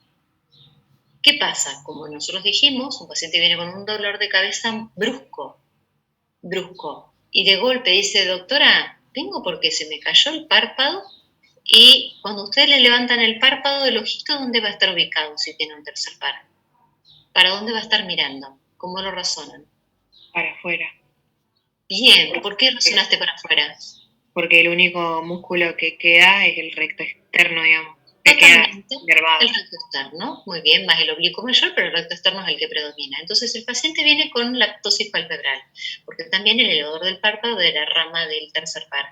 ¿Qué pasa? Como nosotros dijimos, un paciente viene con un dolor de cabeza brusco, y de golpe dice, doctora, vengo porque se me cayó el párpado, y cuando ustedes le levantan el párpado, el ojito, ¿dónde va a estar ubicado si tiene un tercer par? ¿Para dónde va a estar mirando? ¿Cómo lo razonan? Para afuera. Bien, ¿por qué razonaste para afuera? Porque el único músculo que queda es el recto externo, digamos. te queda Totalmente. nervado. El recto externo, muy bien, más el oblicuo mayor, pero el recto externo es el que predomina. Entonces el paciente viene con lactosis palpebral, porque también el elevador del párpado de la rama del tercer par.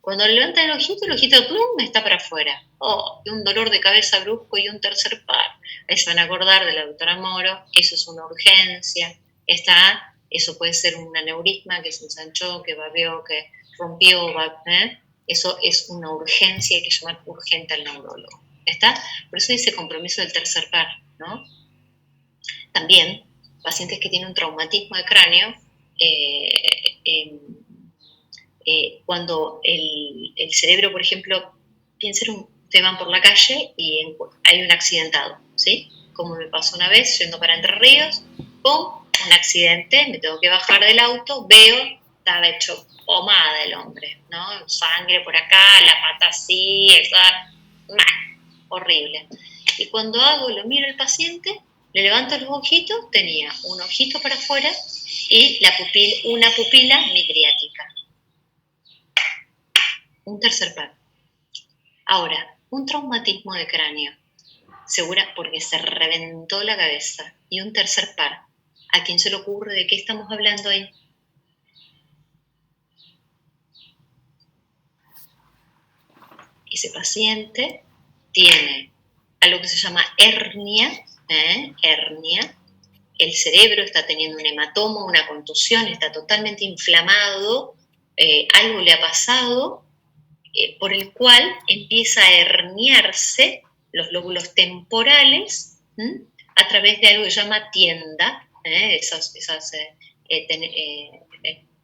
Cuando levanta el ojito plum, está para afuera. Oh, y un dolor de cabeza brusco y un tercer par. Ahí se van a acordar de la doctora Moro, eso es una urgencia. Eso puede ser un aneurisma que se ensanchó, que babeó, que rompió, eso es una urgencia, hay que llamar urgente al neurólogo. ¿Está? Por eso dice compromiso del tercer par, ¿no? También, pacientes que tienen un traumatismo de cráneo, cuando el cerebro, por ejemplo, piensen, te van por la calle y hay un accidentado, ¿sí? Como me pasó una vez yendo para Entre Ríos, ¡pum! Un accidente, me tengo que bajar del auto, veo, estaba hecho pomada el hombre, ¿no? Sangre por acá, la pata así, horrible. Y cuando lo miro al paciente, le levanto los ojitos, tenía un ojito para afuera y una pupila midriática. Un tercer par. Ahora, un traumatismo de cráneo, segura porque se reventó la cabeza, y un tercer par. ¿A quién se le ocurre de qué estamos hablando ahí? Ese paciente tiene algo que se llama hernia, hernia. El cerebro está teniendo un hematoma, una contusión, está totalmente inflamado, algo le ha pasado, por el cual empieza a herniarse los lóbulos temporales a través de algo que se llama tienda.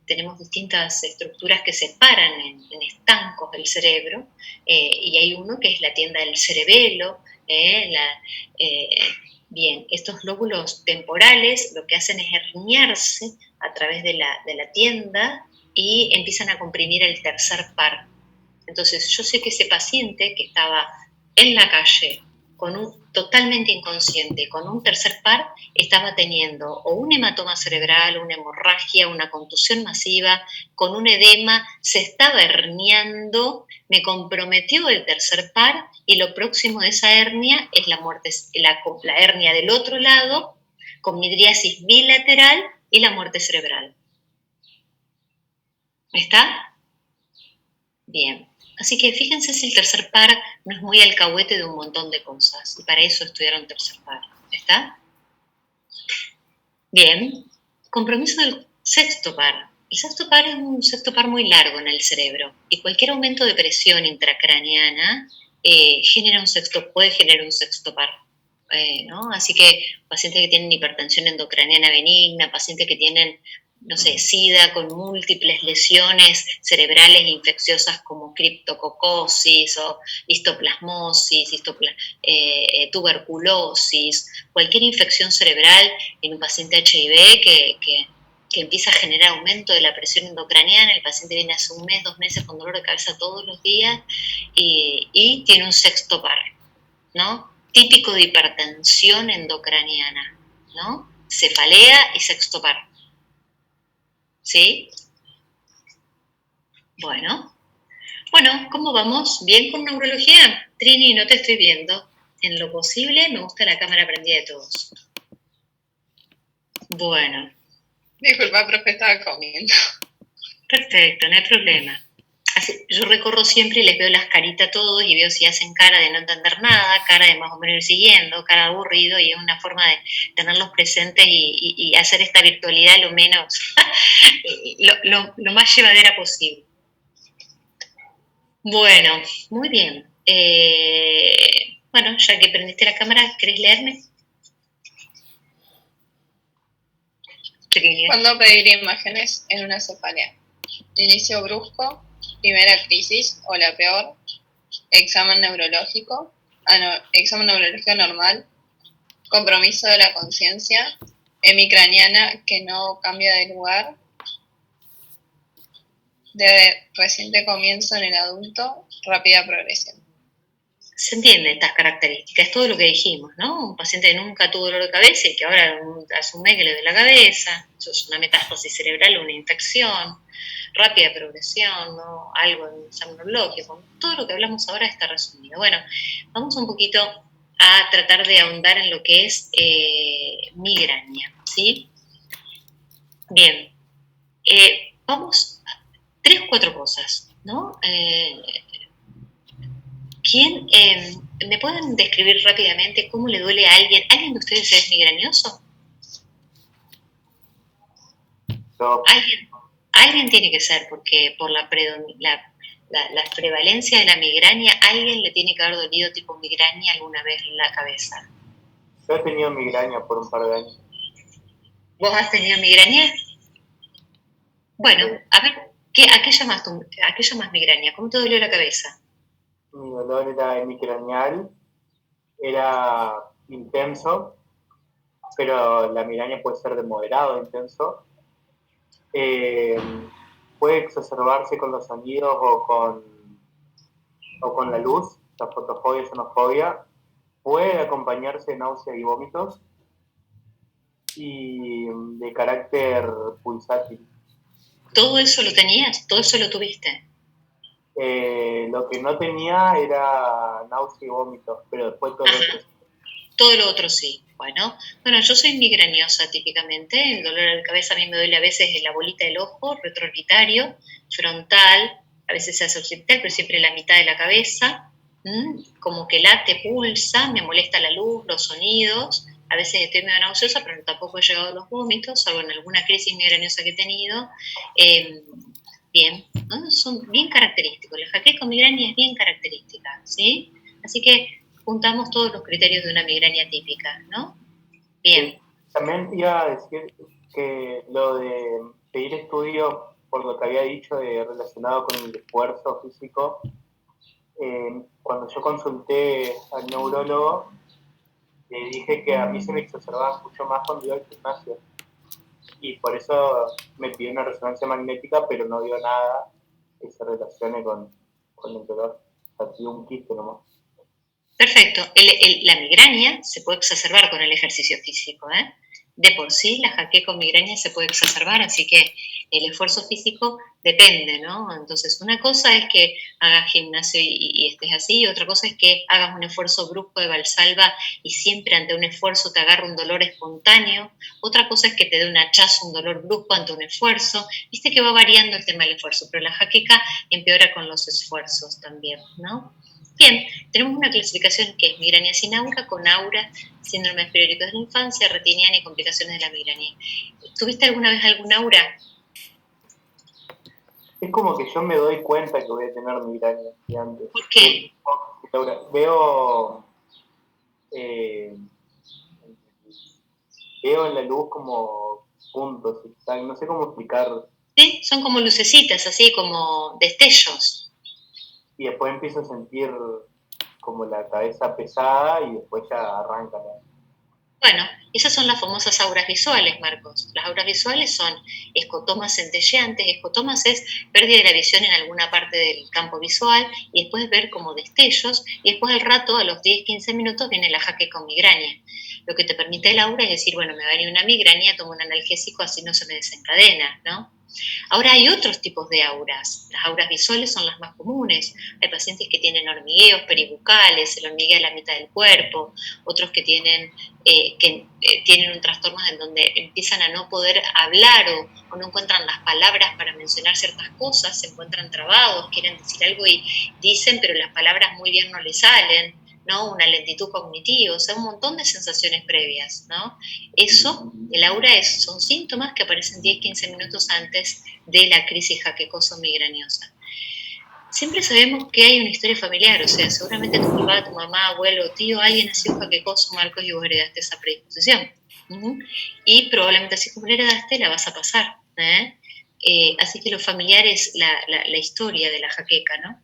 Tenemos distintas estructuras que separan en estancos el cerebro, y hay uno que es la tienda del cerebelo. Bien, estos lóbulos temporales lo que hacen es herniarse a través de la tienda y empiezan a comprimir el tercer par. Entonces yo sé que ese paciente que estaba en la calle totalmente inconsciente, con un tercer par, estaba teniendo o un hematoma cerebral, una hemorragia, una contusión masiva, con un edema, se estaba herniando, me comprometió el tercer par, y lo próximo de esa hernia es la muerte, la hernia del otro lado, con midriasis bilateral y la muerte cerebral. ¿Está? Bien. Así que fíjense si el tercer par no es muy alcahuete de un montón de cosas, y para eso estudiaron tercer par. ¿Está? Bien. Compromiso del sexto par. El sexto par es un sexto par muy largo en el cerebro, y cualquier aumento de presión intracraniana puede generar un sexto par. ¿No? Así que pacientes que tienen hipertensión endocraniana benigna, pacientes que tienen, no sé, SIDA con múltiples lesiones cerebrales infecciosas como criptococosis o histoplasmosis, tuberculosis, cualquier infección cerebral en un paciente HIV que empieza a generar aumento de la presión endocraniana. El paciente viene hace 1 mes, 2 meses con dolor de cabeza todos los días y tiene un sexto par, ¿no? Típico de hipertensión endocraniana, ¿no? Cefalea y sexto par. ¿Sí? Bueno, ¿cómo vamos? ¿Bien con neurología? Trini, no te estoy viendo. En lo posible, me gusta la cámara prendida de todos. Bueno. Disculpa, profe, estaba comiendo. Perfecto, no hay problema. Yo recorro siempre y les veo las caritas a todos y veo si hacen cara de no entender nada, cara de más o menos ir siguiendo, cara de aburrido, y es una forma de tenerlos presentes y hacer esta virtualidad lo menos, lo más llevadera posible. Bueno, muy bien. Ya que prendiste la cámara, ¿querés leerme? ¿Cuándo pedir imágenes en una cefalea? Inicio brusco, primera crisis o la peor, examen neurológico normal, compromiso de la conciencia, hemicraniana que no cambia de lugar, de reciente comienzo en el adulto, rápida progresión. se entiende estas características, es todo lo que dijimos, ¿no? Un paciente que nunca tuvo dolor de cabeza y que ahora hace un mes que le duele la cabeza, eso es una metástasis cerebral, una infección, rápida progresión, ¿no? Algo en examen neurológico, todo lo que hablamos ahora está resumido. Bueno, vamos un poquito a tratar de ahondar en lo que es migraña, ¿sí? Bien, vamos, 3 o 4 cosas, ¿no? ¿Quién me pueden describir rápidamente cómo le duele a alguien? ¿Alguien de ustedes es migrañoso? No, Alguien tiene que ser, porque por la prevalencia de la migraña, alguien le tiene que haber dolido tipo migraña alguna vez en la cabeza. yo he tenido migraña por un par de años. ¿Vos has tenido migraña? Bueno, a ver, ¿a qué llamas migraña? ¿Cómo te dolió la cabeza? Mi dolor era hemicraneal, era intenso, pero la migraña puede ser de moderado a intenso. Puede exacerbarse con los sonidos o con la luz, la fotofobia, sonofobia. Puede acompañarse de náuseas y vómitos y de carácter pulsátil. ¿Todo eso lo tenías? ¿Todo eso lo tuviste? Lo que no tenía era náuseas y vómitos, pero después todo lo otro. Todo lo otro sí. Bueno, yo soy migrañosa típicamente. El dolor de cabeza a mí me duele a veces en la bolita del ojo, retroorbitario, frontal, a veces se hace occipital, pero siempre en la mitad de la cabeza. Como que late, pulsa, me molesta la luz, los sonidos. A veces estoy medio nauseosa, pero tampoco he llegado a los vómitos, salvo en alguna crisis migrañosa que he tenido. Bien, ¿no? Son bien característicos. La jaqueca con migraña es bien característica, ¿sí? Así que juntamos todos los criterios de una migraña típica, ¿no? Bien. También iba a decir que lo de pedir estudios, por lo que había dicho, relacionado con el esfuerzo físico, cuando yo consulté al neurólogo, le dije que a mí se me exacerbaba mucho más cuando iba al gimnasio. Y por eso me pidió una resonancia magnética, pero no vio nada que se relacione con el dolor. Aquí un quiste nomás. Perfecto. La migraña se puede exacerbar con el ejercicio físico, ¿eh? De por sí, la jaqueca con migraña se puede exacerbar, así que el esfuerzo físico depende, ¿no? Entonces, una cosa es que hagas gimnasio y estés así, y otra cosa es que hagas un esfuerzo brusco de Valsalva y siempre ante un esfuerzo te agarra un dolor espontáneo. Otra cosa es que te dé un hachazo, un dolor brusco ante un esfuerzo. Viste que va variando el tema del esfuerzo, pero la jaqueca empeora con los esfuerzos también, ¿no? Bien, tenemos una clasificación que es migraña sin aura, con aura, síndromes periódicos de la infancia, retiniana y complicaciones de la migraña. ¿Tuviste alguna vez algún aura? Es como que yo me doy cuenta que voy a tener migraña antes. ¿Por qué? Veo en la luz como puntos, no sé cómo explicar. Sí, son como lucecitas, así como destellos. Y después empiezo a sentir como la cabeza pesada y después ya arranca. Bueno, esas son las famosas auras visuales, Marcos. Las auras visuales son escotomas centelleantes. Escotomas es pérdida de la visión en alguna parte del campo visual y después ver como destellos y después al rato, a los 10-15 minutos, viene la jaqueca con migraña. Lo que te permite el aura es decir, bueno, me va a venir una migraña, tomo un analgésico, así no se me desencadena, ¿no? Ahora hay otros tipos de auras. Las auras visuales son las más comunes. Hay pacientes que tienen hormigueos peribucales, se lo hormiguea a la mitad del cuerpo, otros que tienen un trastorno en donde empiezan a no poder hablar o no encuentran las palabras para mencionar ciertas cosas, se encuentran trabados, quieren decir algo y dicen, pero las palabras muy bien no les salen, ¿no? Una lentitud cognitiva, o sea, un montón de sensaciones previas, ¿no? Eso, el aura son síntomas que aparecen 10-15 minutos antes de la crisis jaquecoso-migrañosa. Siempre sabemos que hay una historia familiar, o sea, seguramente tu papá, tu mamá, abuelo, tío, alguien ha sido jaquecoso, Marcos, y vos heredaste esa predisposición. Y probablemente si como la heredaste, la vas a pasar, así que lo familiar es la historia de la jaqueca, ¿no?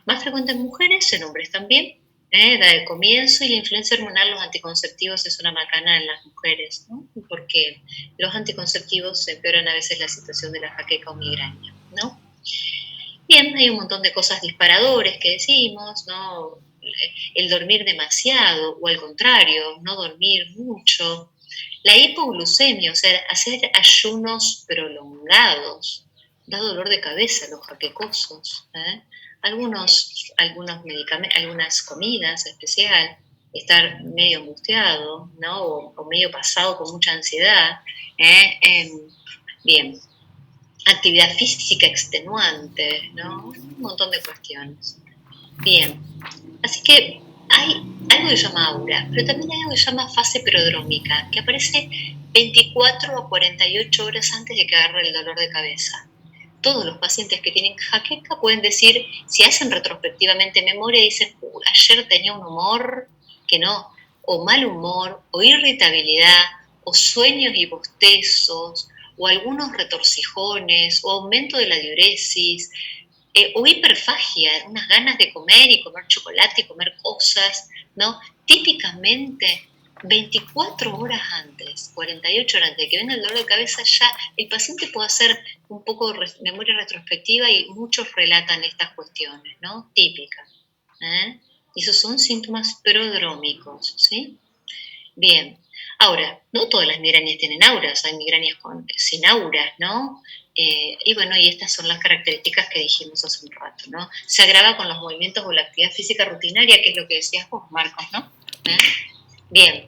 Más frecuente en mujeres, en hombres también, edad de comienzo, y la influencia hormonal, los anticonceptivos es una macana en las mujeres, ¿no? Porque los anticonceptivos empeoran a veces la situación de la jaqueca o migraña, ¿no? Bien, hay un montón de cosas disparadores que decimos, ¿no? el dormir demasiado o al contrario, no dormir mucho. La hipoglucemia, o sea, hacer ayunos prolongados, da dolor de cabeza a los jaquecosos. Algunos medicamentos, algunas comidas especial, estar medio angustiado, ¿no? O medio pasado con mucha ansiedad. Bien, actividad física extenuante, ¿no? Un montón de cuestiones. Bien, así que hay algo que se llama aura, pero también hay algo que se llama fase prodrómica, que aparece 24 a 48 horas antes de que agarre el dolor de cabeza. Todos los pacientes que tienen jaqueca pueden decir, si hacen retrospectivamente memoria, dicen, ayer tenía un humor que no, o mal humor, o irritabilidad, o sueños y bostezos, o algunos retorcijones, o aumento de la diuresis, o hiperfagia, unas ganas de comer y comer chocolate y comer cosas, ¿no? Típicamente 24 horas antes, 48 horas antes de que venga el dolor de cabeza, ya el paciente puede hacer un poco de memoria retrospectiva y muchos relatan estas cuestiones, ¿no? Típicas. Y esos son síntomas prodrómicos, ¿sí? Bien. Ahora, no todas las migrañas tienen auras, hay migrañas sin auras, ¿no? Y bueno, y estas son las características que dijimos hace un rato, ¿no? Se agrava con los movimientos o la actividad física rutinaria, que es lo que decías vos, Marcos, ¿no? Bien,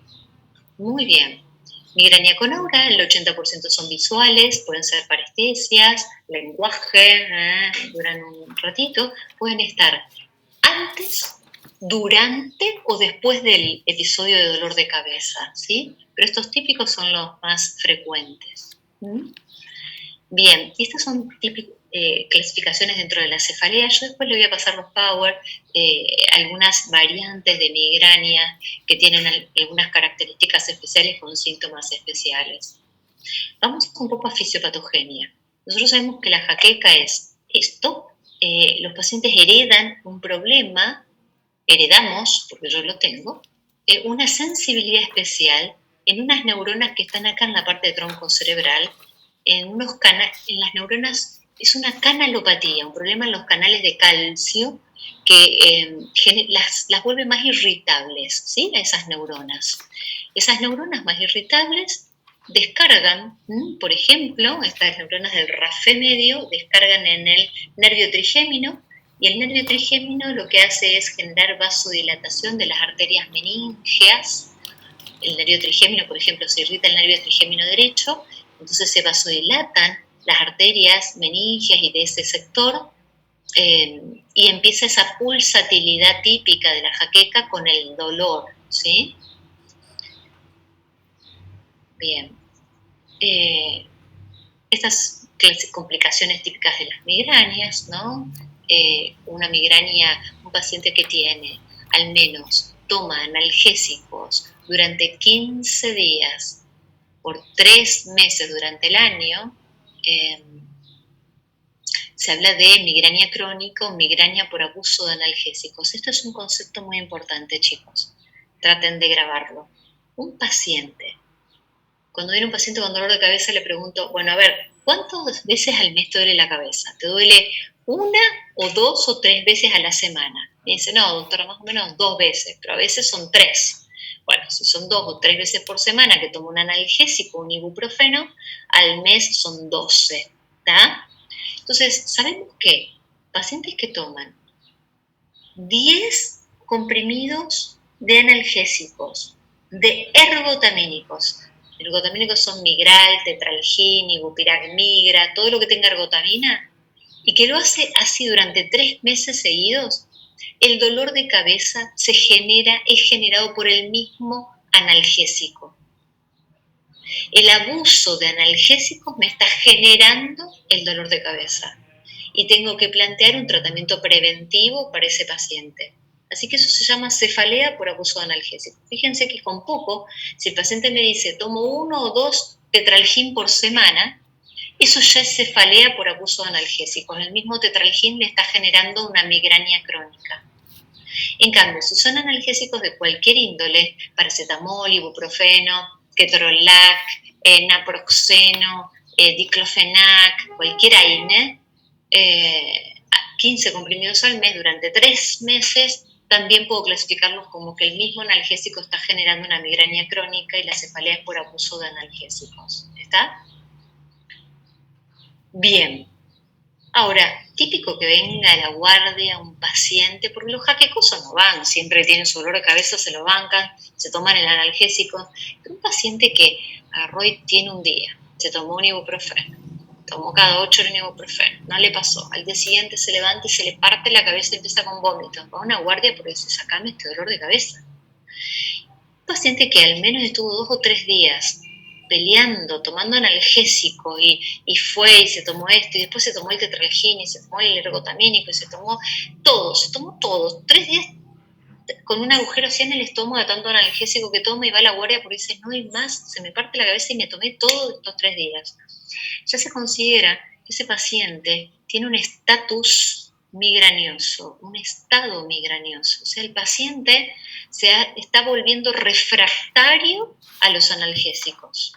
muy bien. Migraña con aura, el 80% son visuales, pueden ser parestesias, lenguaje, duran un ratito, pueden estar antes, durante o después del episodio de dolor de cabeza, ¿sí? Pero estos típicos son los más frecuentes. Bien, y estas son clasificaciones dentro de la cefalea. Yo después le voy a pasar los power, algunas variantes de migraña que tienen algunas características especiales con síntomas especiales. Vamos un poco a fisiopatogenia. Nosotros sabemos que la jaqueca es esto. Los pacientes heredan un problema, heredamos, porque yo lo tengo, una sensibilidad especial en unas neuronas que están acá en la parte de tronco cerebral, en las neuronas, es una canalopatía, un problema en los canales de calcio que las vuelve más irritables, ¿sí? A esas neuronas. Esas neuronas más irritables descargan, por ejemplo, estas neuronas del RAFE medio descargan en el nervio trigémino, y el nervio trigémino lo que hace es generar vasodilatación de las arterias meníngeas. El nervio trigémino, por ejemplo, se irrita el nervio trigémino derecho, entonces se vasodilatan las arterias meníngeas y de ese sector, y empieza esa pulsatilidad típica de la jaqueca con el dolor, ¿sí? Bien. Estas complicaciones típicas de las migrañas, ¿no? Una migraña, un paciente que tiene al menos toma analgésicos durante 15 días por 3 meses durante el año, se habla de migraña crónica o migraña por abuso de analgésicos. Esto es un concepto muy importante, chicos. Traten de grabarlo. Un paciente, cuando viene un paciente con dolor de cabeza, le pregunto, bueno, a ver, ¿cuántas veces al mes te duele la cabeza? ¿Te duele 1 o 2 o 3 veces a la semana? Y dice, no, doctora, más o menos 2 veces, pero a veces son 3. Bueno, si son 2 o 3 veces por semana que tomo un analgésico, un ibuprofeno, al mes son 12, ¿está? Entonces, sabemos que pacientes que toman 10 comprimidos de analgésicos, de ergotamínicos son Migral, Tetralgin, Ibupirac Migra, todo lo que tenga ergotamina, y que lo hace así durante 3 meses seguidos, el dolor de cabeza es generado por el mismo analgésico. El abuso de analgésicos me está generando el dolor de cabeza y tengo que plantear un tratamiento preventivo para ese paciente. Así que eso se llama cefalea por abuso de analgésicos. Fíjense que con poco, si el paciente me dice tomo 1 o 2 tetralgin por semana, eso ya es cefalea por abuso de analgésicos. El mismo tetralgin le está generando una migraña crónica. En cambio, si son analgésicos de cualquier índole, paracetamol, ibuprofeno, ketorolac, naproxeno, diclofenac, cualquier AINE, 15 comprimidos al mes durante 3 meses, también puedo clasificarlos como que el mismo analgésico está generando una migraña crónica y la cefalea es por abuso de analgésicos. ¿Está? Bien. Ahora, típico que venga a la guardia un paciente, porque los jaquecosos no van, siempre tienen su dolor de cabeza, se lo bancan, se toman el analgésico, pero un paciente que agarró y tiene un día, se tomó un ibuprofeno, tomó cada 8 horas un ibuprofeno, no le pasó, al día siguiente se levanta y se le parte la cabeza y empieza con vómitos, va a una guardia porque dice, sacame este dolor de cabeza. Un paciente que al menos estuvo 2 o 3 días peleando, tomando analgésico y fue y se tomó esto y después se tomó el tetralgina y se tomó el ergotamínico y se tomó todo, 3 días con un agujero así en el estómago de tanto analgésico que toma y va a la guardia porque dice, no hay más, se me parte la cabeza y me tomé todo estos 3 días. Ya se considera que ese paciente tiene un estatus migrañoso, un estado migrañoso. O sea, el paciente está volviendo refractario a los analgésicos.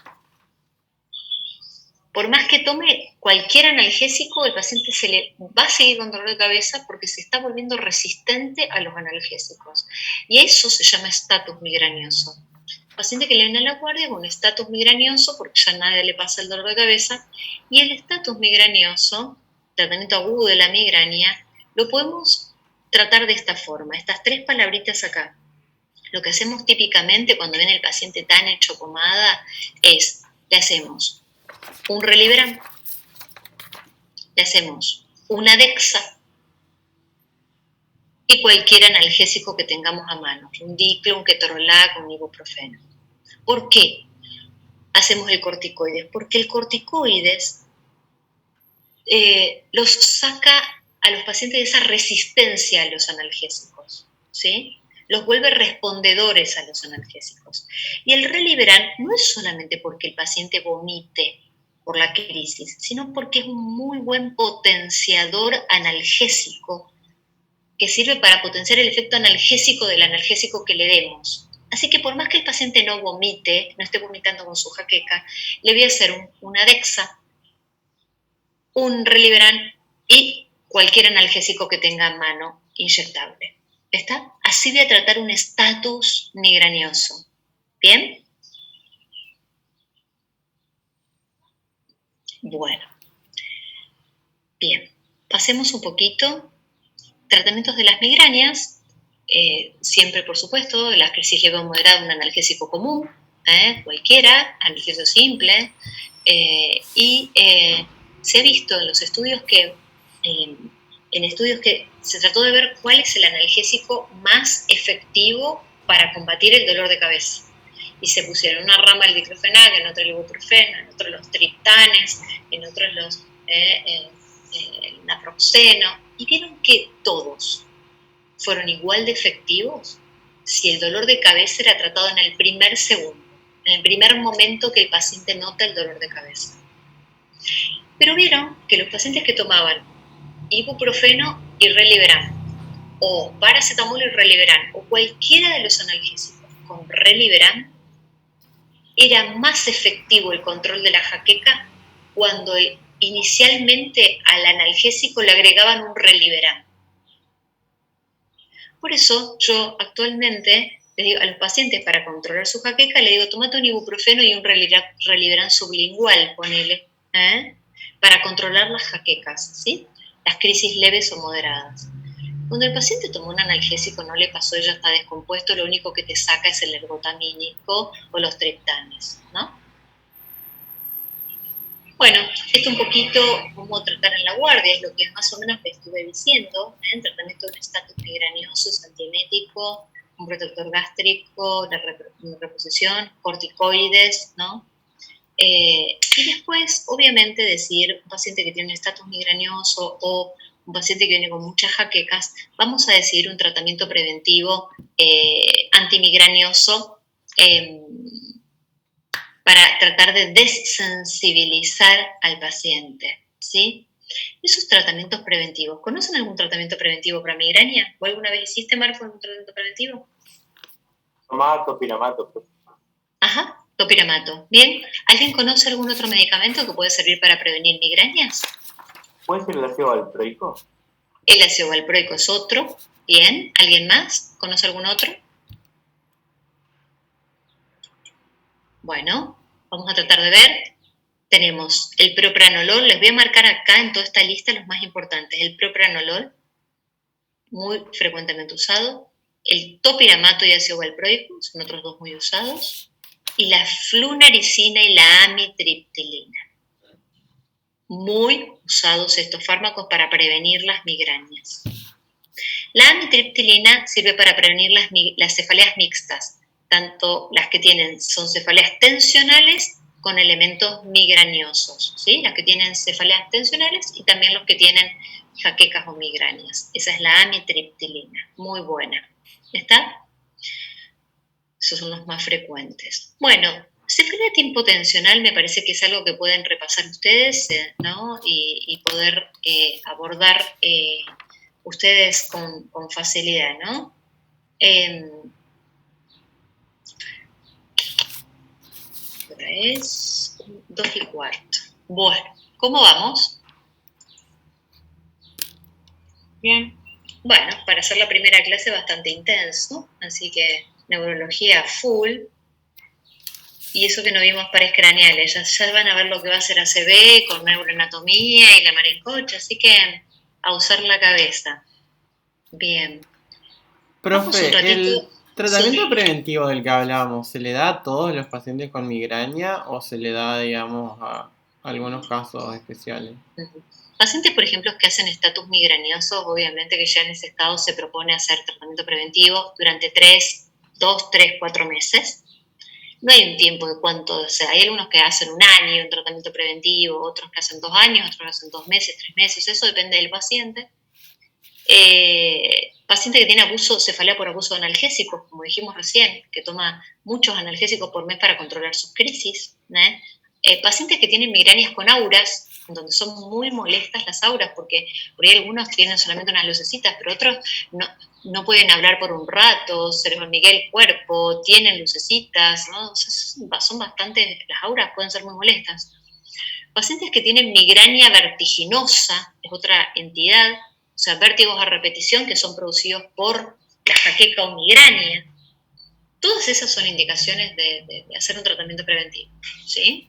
Por más que tome cualquier analgésico, el paciente se le va a seguir con dolor de cabeza porque se está volviendo resistente a los analgésicos. Y eso se llama estatus migrañoso. Paciente que le viene a la guardia con un estatus migrañoso porque ya a nadie le pasa el dolor de cabeza. Y el estatus migrañoso, tratamiento agudo de la migraña, lo podemos tratar de esta forma. Estas 3 palabritas acá. Lo que hacemos típicamente cuando viene el paciente tan hecho pomada es, le hacemos un Reliberan, le hacemos una Dexa y cualquier analgésico que tengamos a mano, un diclo, un ketorolac, un ibuprofeno. ¿Por qué hacemos el corticoides? Porque el corticoides los saca a los pacientes de esa resistencia a los analgésicos, ¿sí? Los vuelve respondedores a los analgésicos. Y el Reliberan no es solamente porque el paciente vomite por la crisis, sino porque es un muy buen potenciador analgésico que sirve para potenciar el efecto analgésico del analgésico que le demos. Así que por más que el paciente no vomite, no esté vomitando con su jaqueca, le voy a hacer una Dexa, un Reliberan y cualquier analgésico que tenga a mano inyectable. ¿Está? Así voy a tratar un estatus migrañoso. ¿Bien? Bueno. Bien. Pasemos un poquito. Tratamientos de las migrañas. Siempre, por supuesto, las crisis leve o moderada, un analgésico común. Cualquiera, analgésico simple. Se ha visto en los estudios que... en estudios que se trató de ver cuál es el analgésico más efectivo para combatir el dolor de cabeza. Y se pusieron una rama el diclofenac, en otra el ibuprofeno, en otro los triptanes, en otros los el naproxeno, y vieron que todos fueron igual de efectivos si el dolor de cabeza era tratado en el primer segundo, en el primer momento que el paciente nota el dolor de cabeza. Pero vieron que los pacientes que tomaban ibuprofeno y Reliberan, o paracetamol y Reliberan, o cualquiera de los analgésicos con Reliberan, era más efectivo el control de la jaqueca cuando inicialmente al analgésico le agregaban un Reliberan. Por eso yo actualmente les digo a los pacientes, para controlar su jaqueca, le digo, tomate un ibuprofeno y un Reliberan sublingual, ponele, para controlar las jaquecas, ¿sí? Las crisis leves o moderadas. Cuando el paciente tomó un analgésico, no le pasó, ya está descompuesto, lo único que te saca es el ergotamínico o los triptanes, ¿no? Bueno, esto un poquito cómo tratar en la guardia, es lo que más o menos le estuve diciendo, en tratamiento de un estatus migrañoso, es antiemético, un protector gástrico, la reposición, corticoides, ¿no? Y después, obviamente, decir un paciente que tiene un estatus migrañoso o un paciente que viene con muchas jaquecas, vamos a decidir un tratamiento preventivo antimigrañoso para tratar de desensibilizar al paciente, ¿sí? Esos tratamientos preventivos, ¿conocen algún tratamiento preventivo para migraña? ¿O alguna vez hiciste, Marco, algún tratamiento preventivo? Topiramato. Ajá, topiramato. Bien, ¿alguien conoce algún otro medicamento que puede servir para prevenir migrañas? ¿Puede ser el ácido valproico? El ácido valproico es otro, Bien, ¿alguien más? ¿Conoce algún otro? Bueno, vamos a tratar de ver. Tenemos el propranolol, les voy a marcar acá en toda esta lista los más importantes. El propranolol, muy frecuentemente usado. El topiramato y ácido valproico, son otros dos muy usados. Y la flunaricina y la amitriptilina. Muy usados estos fármacos para prevenir las migrañas. La amitriptilina sirve para prevenir las cefaleas mixtas, tanto las que son cefaleas tensionales con elementos migrañosos, ¿sí? Las que tienen cefaleas tensionales y también los que tienen jaquecas o migrañas. Esa es la amitriptilina, muy buena. ¿Está? Esos son los más frecuentes. Bueno, cefalea timpotensional me parece que es algo que pueden repasar ustedes, ¿no? Y poder abordar ustedes con facilidad, ¿no? Ahora es 2:15. Bueno, ¿cómo vamos? Bien. Bueno, para hacer la primera clase bastante intenso, así que neurología full. Y eso que no vimos pares craneales, ya van a ver lo que va a hacer ACB con neuroanatomía y la marincocha, así que a usar la cabeza. Bien. Profe, ¿el tratamiento Sí. preventivo del que hablábamos se le da a todos los pacientes con migraña o se le da, digamos, a algunos casos especiales? Pacientes, por ejemplo, que hacen estatus migrañosos, obviamente que ya en ese estado se propone hacer tratamiento preventivo durante 2, 3, 4 meses. No hay un tiempo de cuánto, o sea, hay algunos que hacen 1 año un tratamiento preventivo, otros que hacen 2 años, otros que hacen 2 meses, 3 meses, eso depende del paciente. Paciente que tiene cefalea por abuso de analgésicos, como dijimos recién, que toma muchos analgésicos por mes para controlar sus crisis. Pacientes que tienen migrañas con auras, donde son muy molestas las auras, porque por ahí algunos tienen solamente unas lucecitas, pero otros no pueden hablar por un rato, se les hormiguea el cuerpo, tienen lucecitas, ¿no? O sea, son bastante, las auras pueden ser muy molestas. Pacientes que tienen migraña vertiginosa, es otra entidad, o sea, vértigos a repetición que son producidos por la jaqueca o migraña. Todas esas son indicaciones de hacer un tratamiento preventivo, ¿sí?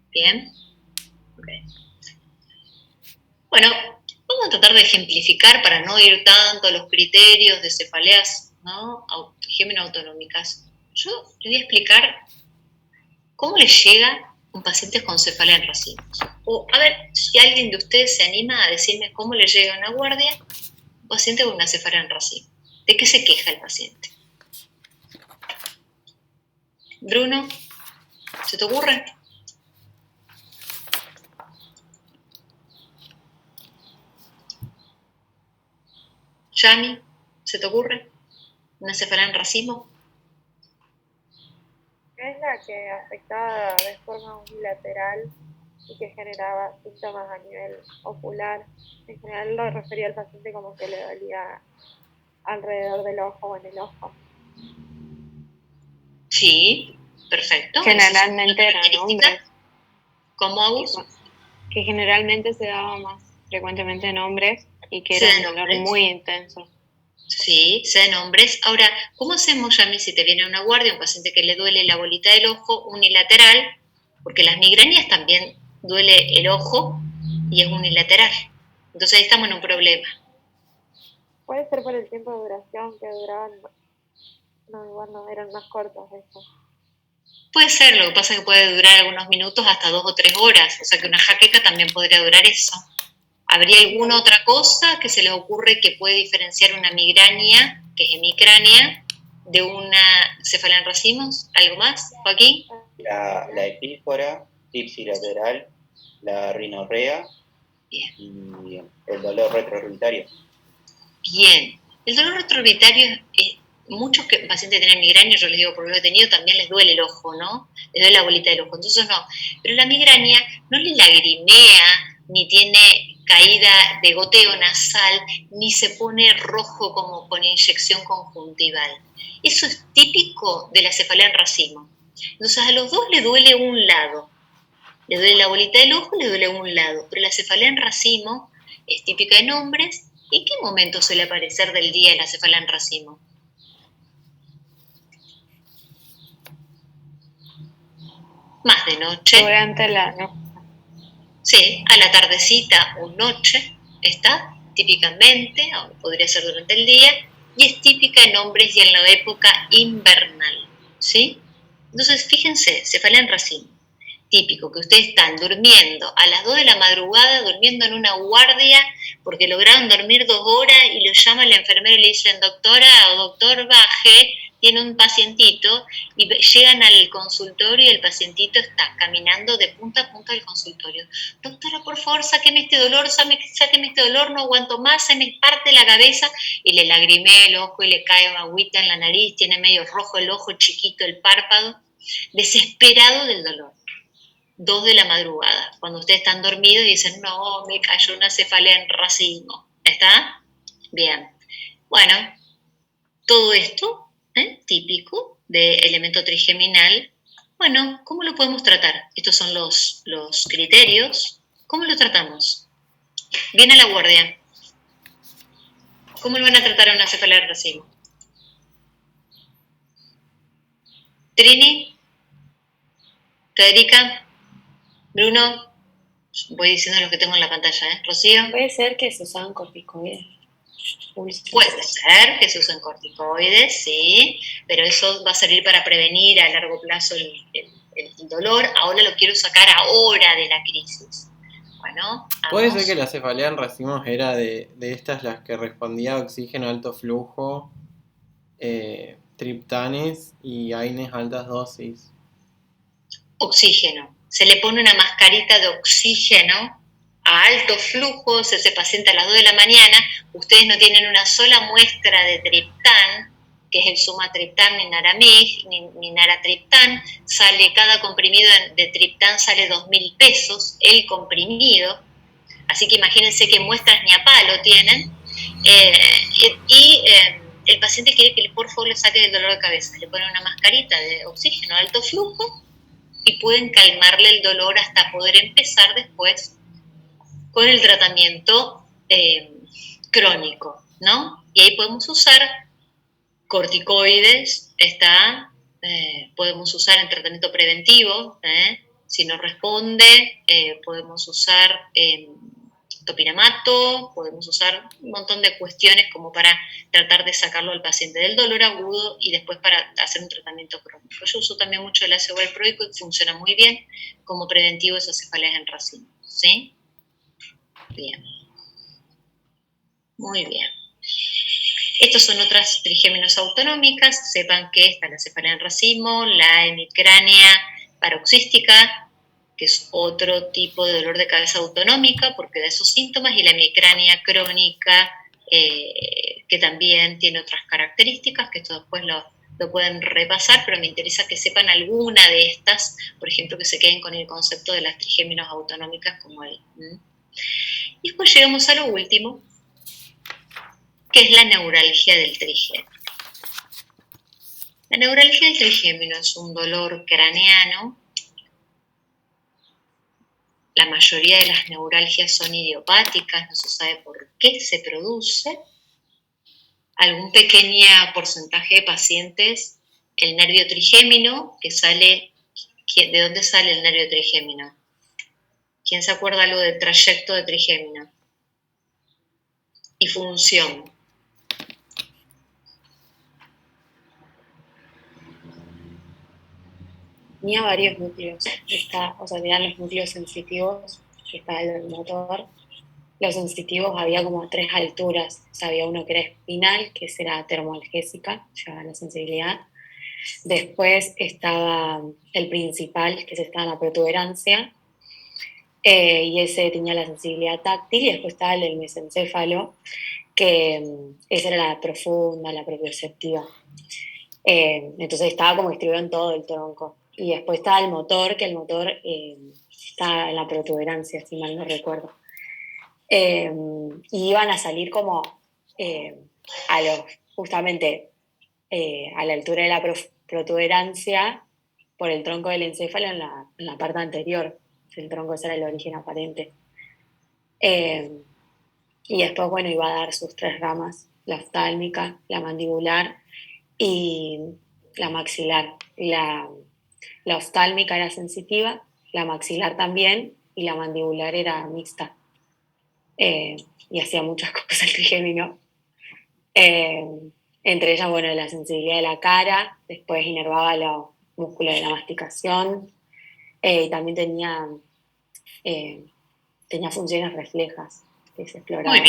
Bien. Okay. Bueno, vamos a tratar de ejemplificar para no ir tanto a los criterios de cefaleas, ¿no? Geminoautonómicas. Yo les voy a explicar cómo les llega un paciente con cefalea en racimos. O a ver si alguien de ustedes se anima a decirme cómo le llega a una guardia un paciente con una cefalea en racimo. ¿De qué se queja el paciente? Bruno, ¿se te ocurre? Yami, ¿se te ocurre? ¿Una cefalea en racimo? Es la que afectaba de forma unilateral y que generaba síntomas a nivel ocular. En general lo refería al paciente como que le dolía alrededor del ojo o en el ojo. Sí, perfecto. Generalmente eran hombres. ¿Cómo, Agus? Que generalmente se daba más frecuentemente en hombres y que era un dolor muy intenso. Sí, sean hombres. Ahora, ¿cómo hacemos, Yami, si te viene una guardia, un paciente que le duele la bolita del ojo unilateral? Porque las migrañas también duele el ojo y es unilateral. Entonces ahí estamos en un problema. Puede ser por el tiempo de duración que duraban. No, igual no, eran más cortos eso. Puede ser, lo que pasa es que puede durar algunos minutos hasta 2 o 3 horas. O sea que una jaqueca también podría durar eso. ¿Habría alguna otra cosa que se les ocurre que puede diferenciar una migraña, que es hemicránea, de una cefalea en racimos? ¿Algo más, Joaquín? La epífora, ipsilateral, la rinorrea. Bien. Y el dolor retroorbitario. Bien. El dolor retroorbitario es muchos pacientes que tienen migraña, yo les digo porque lo he tenido, también les duele el ojo, ¿no? Les duele la bolita del ojo. Entonces no. Pero la migraña no le lagrimea, ni tiene caída de goteo nasal, ni se pone rojo como con inyección conjuntival. Eso es típico de la cefalea en racimo. Entonces a los dos le duele un lado. Le duele la bolita del ojo, le duele un lado. Pero la cefalea en racimo es típica en hombres ¿En qué momento suele aparecer del día la cefalea en racimo? Más de noche. Durante la noche. Sí, a la tardecita o noche está típicamente, o podría ser durante el día, y es típica en hombres y en la época invernal, ¿sí? Entonces, fíjense, cefalea en racimo. Típico que ustedes están durmiendo a las 2 de la madrugada, durmiendo en una guardia, porque lograron dormir 2 horas y lo llama la enfermera y le dicen, doctora o doctor, baje, tiene un pacientito, y llegan al consultorio y el pacientito está caminando de punta a punta del consultorio. Doctora, por favor, sáqueme este dolor, sáqueme este dolor, no aguanto más, se me parte la cabeza, y le lagrimea el ojo y le cae agüita en la nariz, tiene medio rojo el ojo, chiquito el párpado, desesperado del dolor. 2 de la madrugada, cuando ustedes están dormidos y dicen, no, me cayó una cefalea en racimo. ¿Está? Bien. Bueno, todo esto, típico de elemento trigeminal. Bueno, ¿cómo lo podemos tratar? Estos son los criterios. ¿Cómo lo tratamos? Viene a la guardia. ¿Cómo lo van a tratar a una cefalea en racimo? Trini, Federica, Bruno, voy diciendo lo que tengo en la pantalla, Rocío. Puede ser que se usaban corticoides. Puede ser que se usen corticoides, sí, pero eso va a servir para prevenir a largo plazo el dolor. Ahora lo quiero sacar ahora de la crisis. Bueno, Puede ser que la cefalea en racimos era de estas las que respondía a oxígeno alto flujo, triptanes y AINES altas dosis. Oxígeno. Se le pone una mascarita de oxígeno a alto flujo, ese paciente a las 2 de la mañana, ustedes no tienen una sola muestra de triptán, que es el sumatriptán, ni naramig, ni naratriptán, sale cada comprimido de triptán sale 2.000 pesos, el comprimido, así que imagínense qué muestras ni a palo tienen, el paciente quiere que por favor le saque del dolor de cabeza, le ponen una mascarita de oxígeno a alto flujo, y pueden calmarle el dolor hasta poder empezar después con el tratamiento crónico, ¿no? Y ahí podemos usar corticoides, podemos usar en tratamiento preventivo, si no responde, podemos usar topiramato, podemos usar un montón de cuestiones como para tratar de sacarlo al paciente del dolor agudo y después para hacer un tratamiento crónico. Yo uso también mucho el ácido valproico y funciona muy bien como preventivo de esas cefaleas en racimo, ¿sí? Bien. Muy bien. Estos son otras trigéminos autonómicas. Sepan que está la cefalea en racimo, la hemicrania paroxística, que es otro tipo de dolor de cabeza autonómica porque da esos síntomas, y la hemicrania crónica, que también tiene otras características, que esto después lo pueden repasar, pero me interesa que sepan alguna de estas, por ejemplo, que se queden con el concepto de las trigéminos autonómicas como el... Y después llegamos a lo último, que es la neuralgia del trigémino. La neuralgia del trigémino es un dolor craneano. La mayoría de las neuralgias son idiopáticas, no se sabe por qué se produce. Algún pequeño porcentaje de pacientes, el nervio trigémino, que sale, ¿de dónde sale el nervio trigémino? ¿Quién se acuerda algo del trayecto de trigémino? Y función. Tenía varios núcleos, tenían los núcleos sensitivos, estaba el motor. Los sensitivos había como 3 alturas, había uno que era espinal, que era termoalgésica, llevaba la sensibilidad. Después estaba el principal, que estaba en la protuberancia, y ese tenía la sensibilidad táctil, y después estaba el del mesencéfalo, que esa era la profunda, la propioceptiva. Entonces estaba como distribuido en todo el tronco. Y después estaba el motor, que el motor estaba en la protuberancia, si mal no recuerdo. Y iban a salir como justamente a la altura de la protuberancia por el tronco del encéfalo en la parte anterior. El tronco ese era el origen aparente. Y después, bueno, iba a dar sus 3 ramas, la oftálmica, la mandibular y la maxilar. La oftálmica era sensitiva, la maxilar también, y la mandibular era mixta. Y hacía muchas cosas el trigémino. Entre ellas, bueno, la sensibilidad de la cara, después inervaba los músculos de la masticación, y también tenía funciones reflejas que se exploraban.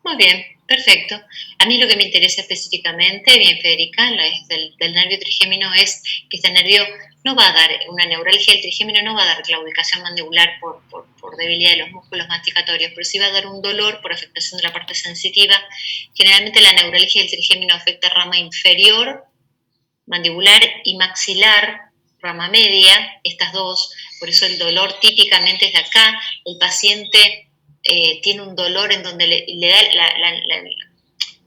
Muy bien, perfecto. A mí lo que me interesa específicamente, bien Federica, es del nervio trigémino, es que este nervio no va a dar una neuralgia, el trigémino no va a dar claudicación mandibular por debilidad de los músculos masticatorios, pero sí va a dar un dolor por afectación de la parte sensitiva. Generalmente la neuralgia del trigémino afecta rama inferior, mandibular y maxilar, rama media, estas dos, por eso el dolor típicamente es de acá. El paciente tiene un dolor en donde le da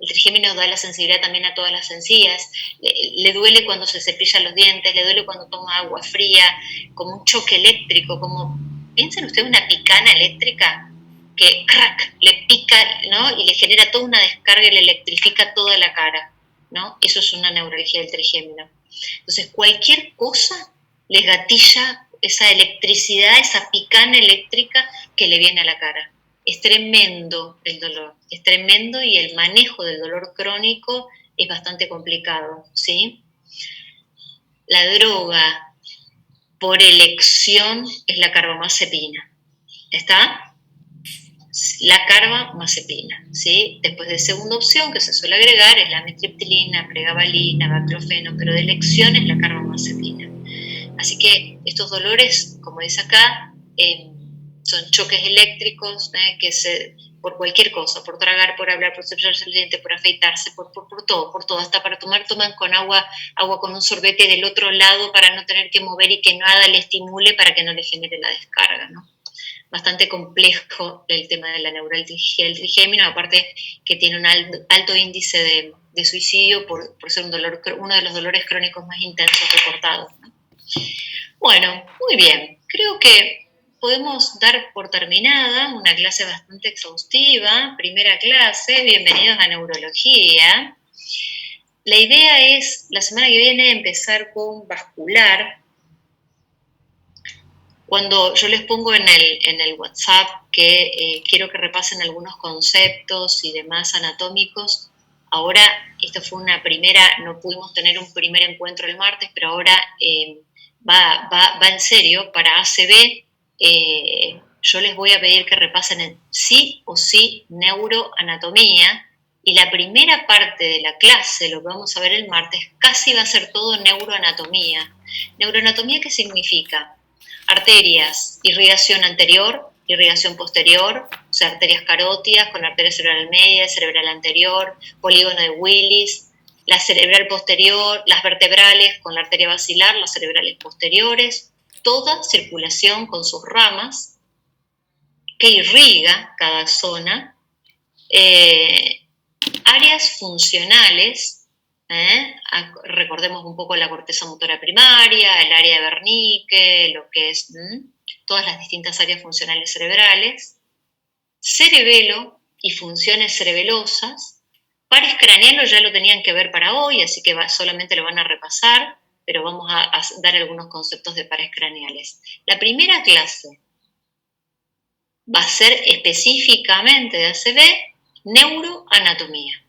el trigémino da la sensibilidad también a todas las encías, le duele cuando se cepilla los dientes, le duele cuando toma agua fría, como un choque eléctrico, como, piensen ustedes una picana eléctrica que crack, le pica, ¿no? Y le genera toda una descarga y le electrifica toda la cara, ¿no? Eso es una neuralgia del trigémino. Entonces, cualquier cosa les gatilla esa electricidad, esa picana eléctrica que le viene a la cara. Es tremendo el dolor, es tremendo, y el manejo del dolor crónico es bastante complicado, ¿sí? La droga por elección es la carbamazepina, ¿está? La carbamazepina, ¿sí? Después de segunda opción que se suele agregar es la amitriptilina, pregabalina, baclofeno, pero de elección es la carbamazepina. Así que estos dolores, como dice acá, son choques eléctricos que por cualquier cosa, por tragar, por hablar, por cepillarse el diente, por afeitarse, por todo, hasta para toman con agua con un sorbete del otro lado para no tener que mover y que nada le estimule para que no le genere la descarga, ¿no? Bastante complejo el tema de la neuralgia del trigémino, aparte que tiene un alto índice de suicidio por ser uno de los dolores crónicos más intensos reportados, ¿no? Bueno, muy bien, creo que podemos dar por terminada una clase bastante exhaustiva, primera clase, bienvenidos a Neurología. La idea es, la semana que viene, empezar con vascular. Cuando yo les pongo en el WhatsApp que quiero que repasen algunos conceptos y demás anatómicos, ahora, esto fue una primera, no pudimos tener un primer encuentro el martes, pero ahora va en serio. Para ACB, yo les voy a pedir que repasen sí o sí neuroanatomía, y la primera parte de la clase, lo que vamos a ver el martes, casi va a ser todo neuroanatomía. ¿Neuroanatomía qué significa? Arterias, irrigación anterior, irrigación posterior, o sea, arterias carótidas con arteria cerebral media, cerebral anterior, polígono de Willis, la cerebral posterior, las vertebrales con la arteria basilar, las cerebrales posteriores, toda circulación con sus ramas que irriga cada zona, áreas funcionales. Recordemos un poco la corteza motora primaria, el área de Wernicke, lo que es todas las distintas áreas funcionales cerebrales, cerebelo y funciones cerebelosas. Pares craneanos ya lo tenían que ver para hoy, así que solamente lo van a repasar, pero vamos a dar algunos conceptos de pares craneales. La primera clase va a ser específicamente de ACB, neuroanatomía.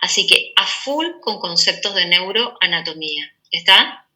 Así que a full con conceptos de neuroanatomía, ¿está?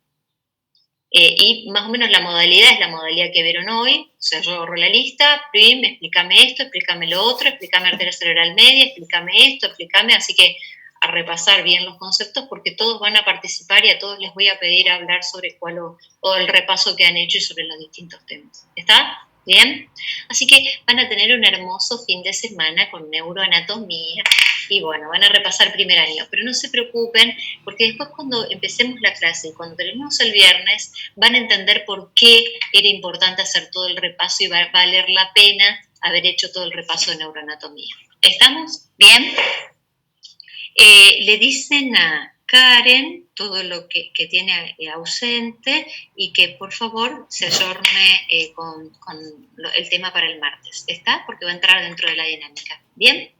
Y más o menos la modalidad es la modalidad que vieron hoy. O sea, yo agarro la lista, prim, explícame esto, explícame lo otro, explícame arteria cerebral media, explícame esto, explícame. Así que a repasar bien los conceptos, porque todos van a participar y a todos les voy a pedir hablar sobre o el repaso que han hecho y sobre los distintos temas. ¿Está? ¿Bien? Así que van a tener un hermoso fin de semana con neuroanatomía y bueno, van a repasar primer año, pero no se preocupen porque después cuando empecemos la clase y cuando terminemos el viernes van a entender por qué era importante hacer todo el repaso y va a valer la pena haber hecho todo el repaso de neuroanatomía. ¿Estamos? ¿Bien? Le dicen a Karen todo lo que tiene ausente y que por favor se ayorne con el tema para el martes. ¿Está? Porque va a entrar dentro de la dinámica. ¿Bien?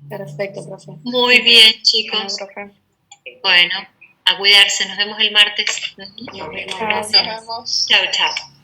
Perfecto, profe. Muy bien, chicos. Bueno, profe. Bueno, a cuidarse. Nos vemos el martes. Nos vemos, Chao. gracias. Nos vemos. Chao, chao.